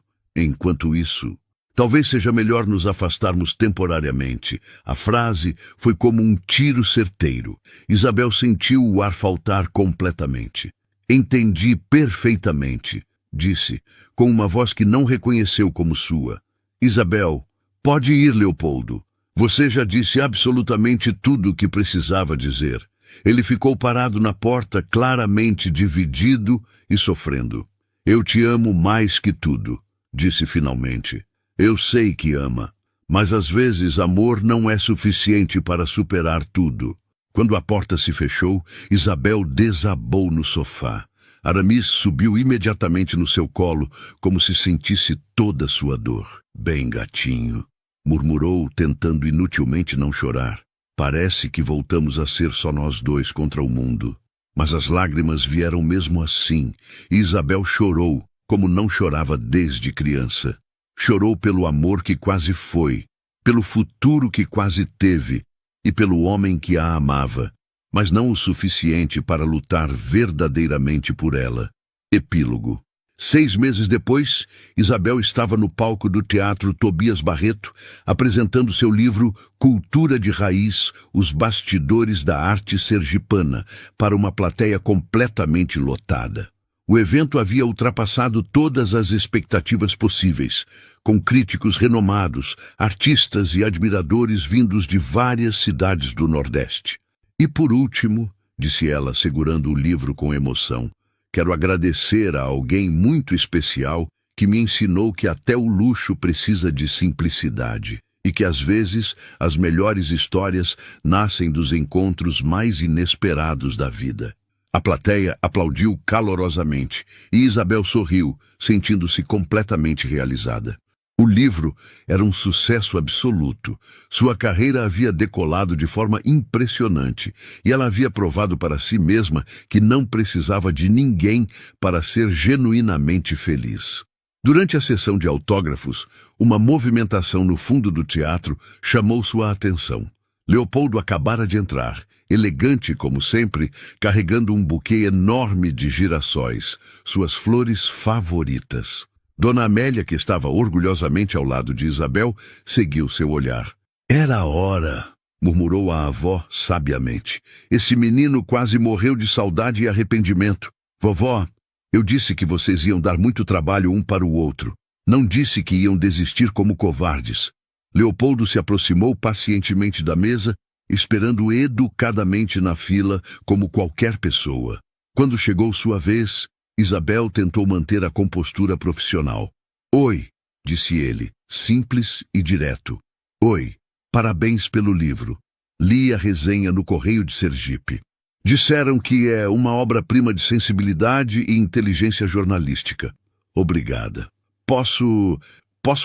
talvez seja melhor nos afastarmos temporariamente. A frase foi como um tiro certeiro. Isabel sentiu o ar faltar completamente. Entendi perfeitamente, disse, com uma voz que não reconheceu como sua. Isabel, pode ir, Leopoldo. Você já disse absolutamente tudo o que precisava dizer. Ele ficou parado na porta, claramente dividido e sofrendo. Eu te amo mais que tudo, disse finalmente. Eu sei que ama, mas às vezes amor não é suficiente para superar tudo. Quando a porta se fechou, Isabel desabou no sofá. Aramis subiu imediatamente no seu colo, como se sentisse toda sua dor. Bem, gatinho, murmurou, tentando inutilmente não chorar. Parece que voltamos a ser só nós dois contra o mundo. Mas as lágrimas vieram mesmo assim, e Isabel chorou, como não chorava desde criança. Chorou pelo amor que quase foi, pelo futuro que quase teve, e pelo homem que a amava, mas não o suficiente para lutar verdadeiramente por ela. Epílogo. 6 meses depois, Isabel estava no palco do Teatro Tobias Barreto, apresentando seu livro Cultura de Raiz, os bastidores da arte sergipana, para uma plateia completamente lotada. O evento havia ultrapassado todas as expectativas possíveis, com críticos renomados, artistas e admiradores vindos de várias cidades do Nordeste. E por último, disse ela, segurando o livro com emoção, quero agradecer a alguém muito especial que me ensinou que até o luxo precisa de simplicidade e que às vezes as melhores histórias nascem dos encontros mais inesperados da vida. A plateia aplaudiu calorosamente e Isabel sorriu, sentindo-se completamente realizada. O livro era um sucesso absoluto. Sua carreira havia decolado de forma impressionante e ela havia provado para si mesma que não precisava de ninguém para ser genuinamente feliz. Durante a sessão de autógrafos, uma movimentação no fundo do teatro chamou sua atenção. Leopoldo acabara de entrar, elegante como sempre, carregando um buquê enorme de girassóis, suas flores favoritas. Dona Amélia, que estava orgulhosamente ao lado de Isabel, seguiu seu olhar. Era a hora, murmurou a avó sabiamente. Esse menino quase morreu de saudade e arrependimento. Vovó, eu disse que vocês iam dar muito trabalho um para o outro. Não disse que iam desistir como covardes. Leopoldo se aproximou pacientemente da mesa, esperando educadamente na fila como qualquer pessoa. Quando chegou sua vez, Isabel tentou manter a compostura profissional. Oi, disse ele, simples e direto. Oi, parabéns pelo livro. Li a resenha no Correio de Sergipe. Disseram que é uma obra-prima de sensibilidade e inteligência jornalística. Obrigada. Posso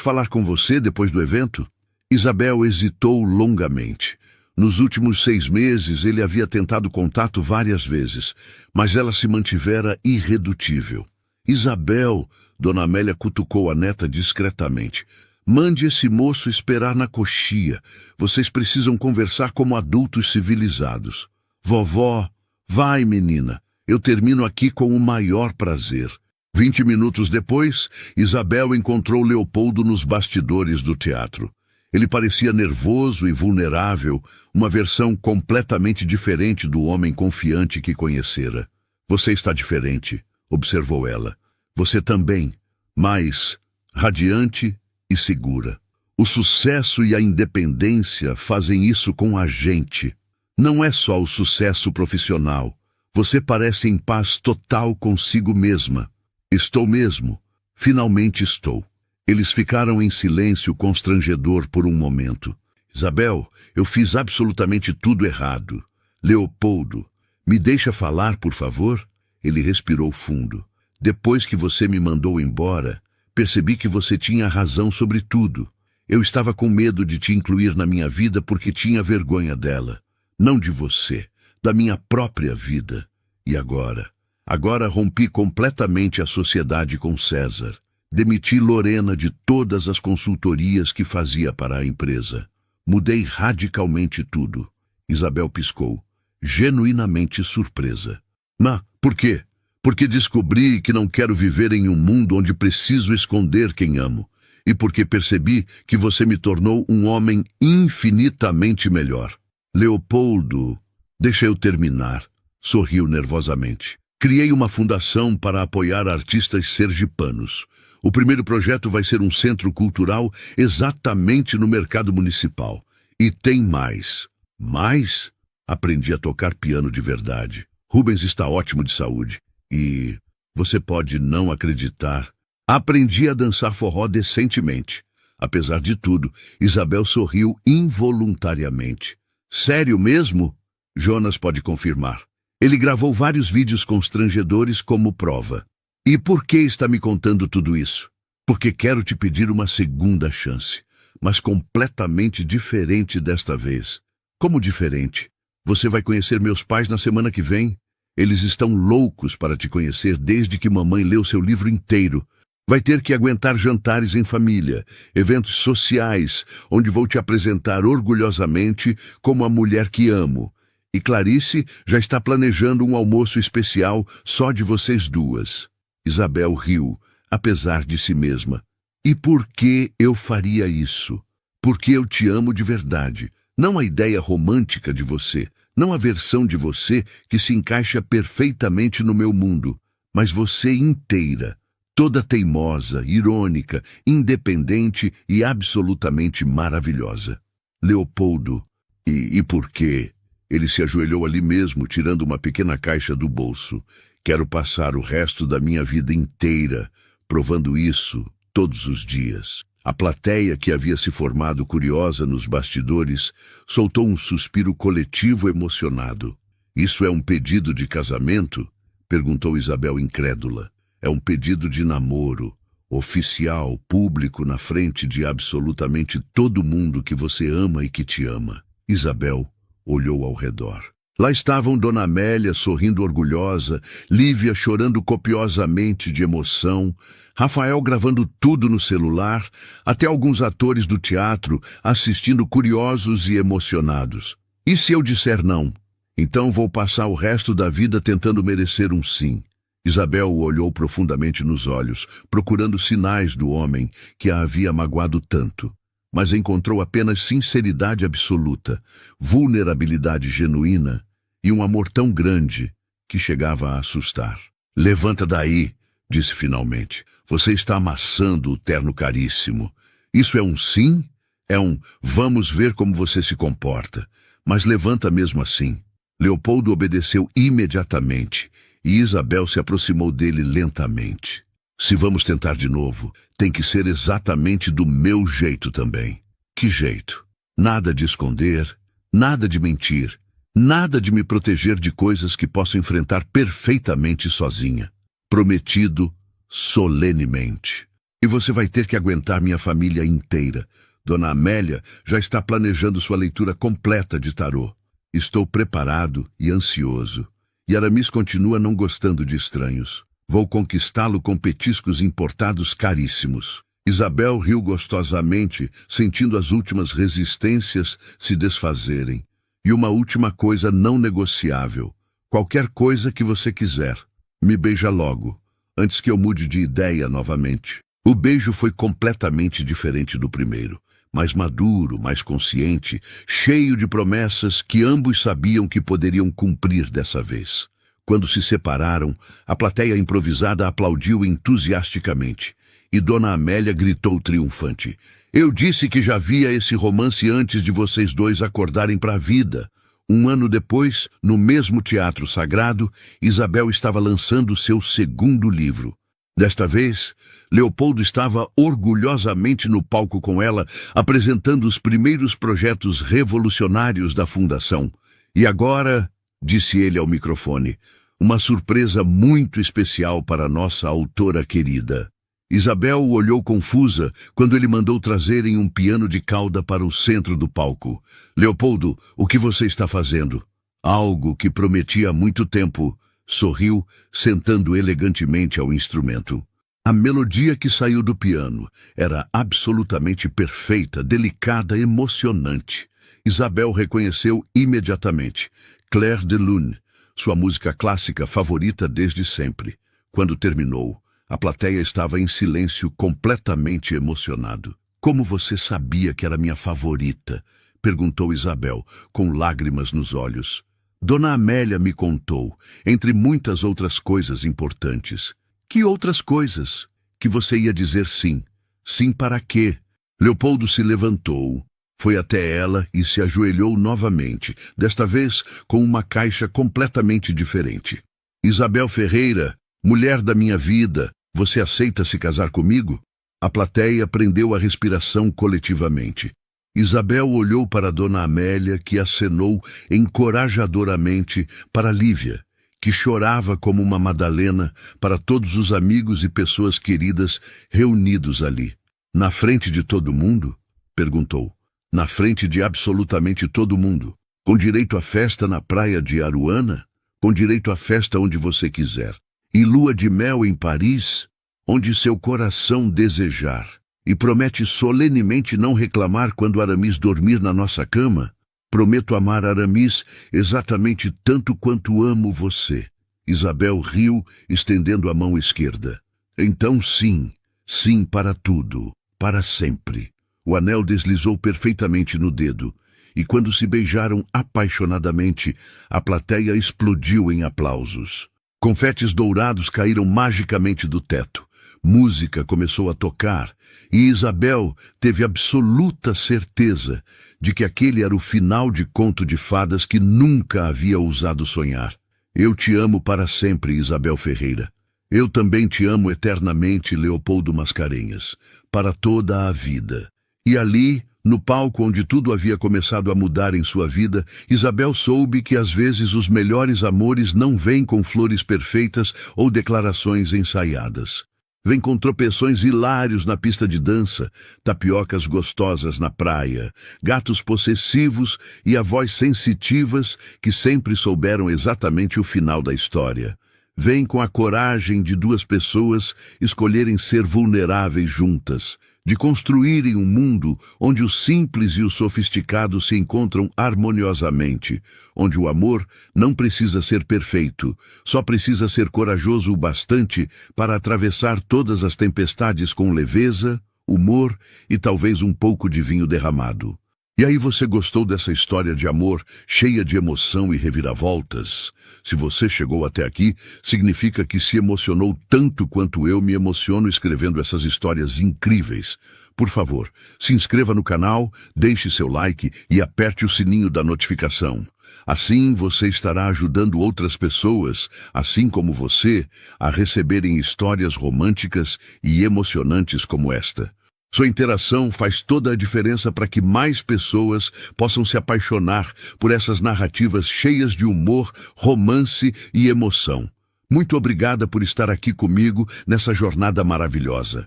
falar com você depois do evento? Isabel hesitou longamente. Nos últimos 6 meses, ele havia tentado contato várias vezes, mas ela se mantivera irredutível. Isabel, Dona Amélia cutucou a neta discretamente. Mande esse moço esperar na coxia. Vocês precisam conversar como adultos civilizados. Vovó, vai, menina. Eu termino aqui com o maior prazer. 20 minutos depois, Isabel encontrou Leopoldo nos bastidores do teatro. Ele parecia nervoso e vulnerável, uma versão completamente diferente do homem confiante que conhecera. Você está diferente, observou ela. Você também, mais radiante e segura. O sucesso e a independência fazem isso com a gente. Não é só o sucesso profissional. Você parece em paz total consigo mesma. Estou mesmo. Finalmente estou. Eles ficaram em silêncio constrangedor por um momento. Isabel, eu fiz absolutamente tudo errado. Leopoldo, me deixa falar, por favor? Ele respirou fundo. Depois que você me mandou embora, percebi que você tinha razão sobre tudo. Eu estava com medo de te incluir na minha vida porque tinha vergonha dela. Não de você, da minha própria vida. E agora? Agora rompi completamente a sociedade com César. Demiti Lorena de todas as consultorias que fazia para a empresa. Mudei radicalmente tudo. Isabel piscou, genuinamente surpresa. Mas, por quê? Porque descobri que não quero viver em um mundo onde preciso esconder quem amo. E porque percebi que você me tornou um homem infinitamente melhor. Leopoldo, deixa eu terminar, sorriu nervosamente. Criei uma fundação para apoiar artistas sergipanos. O primeiro projeto vai ser um centro cultural exatamente no mercado municipal. E tem mais. Mais? Aprendi a tocar piano de verdade. Rubens está ótimo de saúde. E você pode não acreditar. Aprendi a dançar forró decentemente. Apesar de tudo, Isabel sorriu involuntariamente. Sério mesmo? Jonas pode confirmar. Ele gravou vários vídeos constrangedores como prova. E por que está me contando tudo isso? Porque quero te pedir uma segunda chance, mas completamente diferente desta vez. Como diferente? Você vai conhecer meus pais na semana que vem? Eles estão loucos para te conhecer desde que mamãe leu seu livro inteiro. Vai ter que aguentar jantares em família, eventos sociais, onde vou te apresentar orgulhosamente como a mulher que amo. E Clarice já está planejando um almoço especial só de vocês duas. Isabel riu, apesar de si mesma. E por que eu faria isso? Porque eu te amo de verdade. Não a ideia romântica de você, não a versão de você que se encaixa perfeitamente no meu mundo, mas você inteira, toda teimosa, irônica, independente e absolutamente maravilhosa. Leopoldo, e por quê? Ele se ajoelhou ali mesmo, tirando uma pequena caixa do bolso. Quero passar o resto da minha vida inteira provando isso todos os dias. A plateia, que havia se formado curiosa nos bastidores, soltou um suspiro coletivo emocionado. Isso é um pedido de casamento? Perguntou Isabel incrédula. É um pedido de namoro, oficial, público, na frente de absolutamente todo mundo que você ama e que te ama. Isabel olhou ao redor. Lá estavam Dona Amélia sorrindo orgulhosa, Lívia chorando copiosamente de emoção, Rafael gravando tudo no celular, até alguns atores do teatro assistindo curiosos e emocionados. E se eu disser não? Então vou passar o resto da vida tentando merecer um sim. Isabel o olhou profundamente nos olhos, procurando sinais do homem que a havia magoado tanto. Mas encontrou apenas sinceridade absoluta, vulnerabilidade genuína e um amor tão grande que chegava a assustar. Levanta daí, disse finalmente. Você está amassando o terno caríssimo. Isso é um sim? É um vamos ver como você se comporta. Mas levanta mesmo assim. Leopoldo obedeceu imediatamente e Isabel se aproximou dele lentamente. Se vamos tentar de novo, tem que ser exatamente do meu jeito também. Que jeito? Nada de esconder, nada de mentir, nada de me proteger de coisas que posso enfrentar perfeitamente sozinha. Prometido solenemente. E você vai ter que aguentar minha família inteira. Dona Amélia já está planejando sua leitura completa de tarô. Estou preparado e ansioso. E Aramis continua não gostando de estranhos. Vou conquistá-lo com petiscos importados caríssimos. Isabel riu gostosamente, sentindo as últimas resistências se desfazerem. E uma última coisa não negociável. Qualquer coisa que você quiser. Me beija logo, antes que eu mude de ideia novamente. O beijo foi completamente diferente do primeiro. Mais maduro, mais consciente, cheio de promessas que ambos sabiam que poderiam cumprir dessa vez. Quando se separaram, a plateia improvisada aplaudiu entusiasticamente, e Dona Amélia gritou triunfante. Eu disse que já via esse romance antes de vocês dois acordarem para a vida. Um ano depois, no mesmo teatro sagrado, Isabel estava lançando seu segundo livro. Desta vez, Leopoldo estava orgulhosamente no palco com ela, apresentando os primeiros projetos revolucionários da fundação. E agora, disse ele ao microfone, uma surpresa muito especial para nossa autora querida. Isabel o olhou confusa quando ele mandou trazerem um piano de cauda para o centro do palco. Leopoldo, o que você está fazendo? Algo que prometia há muito tempo. Sorriu, sentando elegantemente ao instrumento. A melodia que saiu do piano era absolutamente perfeita, delicada, emocionante. Isabel reconheceu imediatamente. Clair de Lune, sua música clássica favorita desde sempre. Quando terminou, a plateia estava em silêncio, completamente emocionado. Como você sabia que era minha favorita? Perguntou Isabel, com lágrimas nos olhos. Dona Amélia me contou, entre muitas outras coisas importantes. Que outras coisas? Que você ia dizer sim. Sim para quê? Leopoldo se levantou, foi até ela e se ajoelhou novamente, desta vez com uma caixa completamente diferente. Isabel Ferreira, mulher da minha vida, você aceita se casar comigo? A plateia prendeu a respiração coletivamente. Isabel olhou para Dona Amélia, que acenou encorajadoramente para Lívia, que chorava como uma Madalena para todos os amigos e pessoas queridas reunidos ali. Na frente de todo mundo? Perguntou. Na frente de absolutamente todo mundo. Com direito à festa na praia de Aruana? Com direito à festa onde você quiser. E lua de mel em Paris? Onde seu coração desejar. E promete solenemente não reclamar quando Aramis dormir na nossa cama? Prometo amar Aramis exatamente tanto quanto amo você. Isabel riu, estendendo a mão esquerda. Então sim, sim para tudo, para sempre. O anel deslizou perfeitamente no dedo, e quando se beijaram apaixonadamente, a plateia explodiu em aplausos. Confetes dourados caíram magicamente do teto. Música começou a tocar, e Isabel teve absoluta certeza de que aquele era o final de conto de fadas que nunca havia ousado sonhar. Eu te amo para sempre, Isabel Ferreira. Eu também te amo eternamente, Leopoldo Mascarenhas, para toda a vida. E ali, No palco onde tudo havia começado a mudar em sua vida, Isabel soube que às vezes os melhores amores não vêm com flores perfeitas ou declarações ensaiadas. Vêm com tropeções hilários na pista de dança, tapiocas gostosas na praia, gatos possessivos e avós sensitivas que sempre souberam exatamente o final da história. Vem com a coragem de duas pessoas escolherem ser vulneráveis juntas, de construírem um mundo onde o simples e o sofisticado se encontram harmoniosamente, onde o amor não precisa ser perfeito, só precisa ser corajoso o bastante para atravessar todas as tempestades com leveza, humor e talvez um pouco de vinho derramado. E aí, você gostou dessa história de amor cheia de emoção e reviravoltas? Se você chegou até aqui, significa que se emocionou tanto quanto eu me emociono escrevendo essas histórias incríveis. Por favor, se inscreva no canal, deixe seu like e aperte o sininho da notificação. Assim você estará ajudando outras pessoas, assim como você, a receberem histórias românticas e emocionantes como esta. Sua interação faz toda a diferença para que mais pessoas possam se apaixonar por essas narrativas cheias de humor, romance e emoção. Muito obrigada por estar aqui comigo nessa jornada maravilhosa.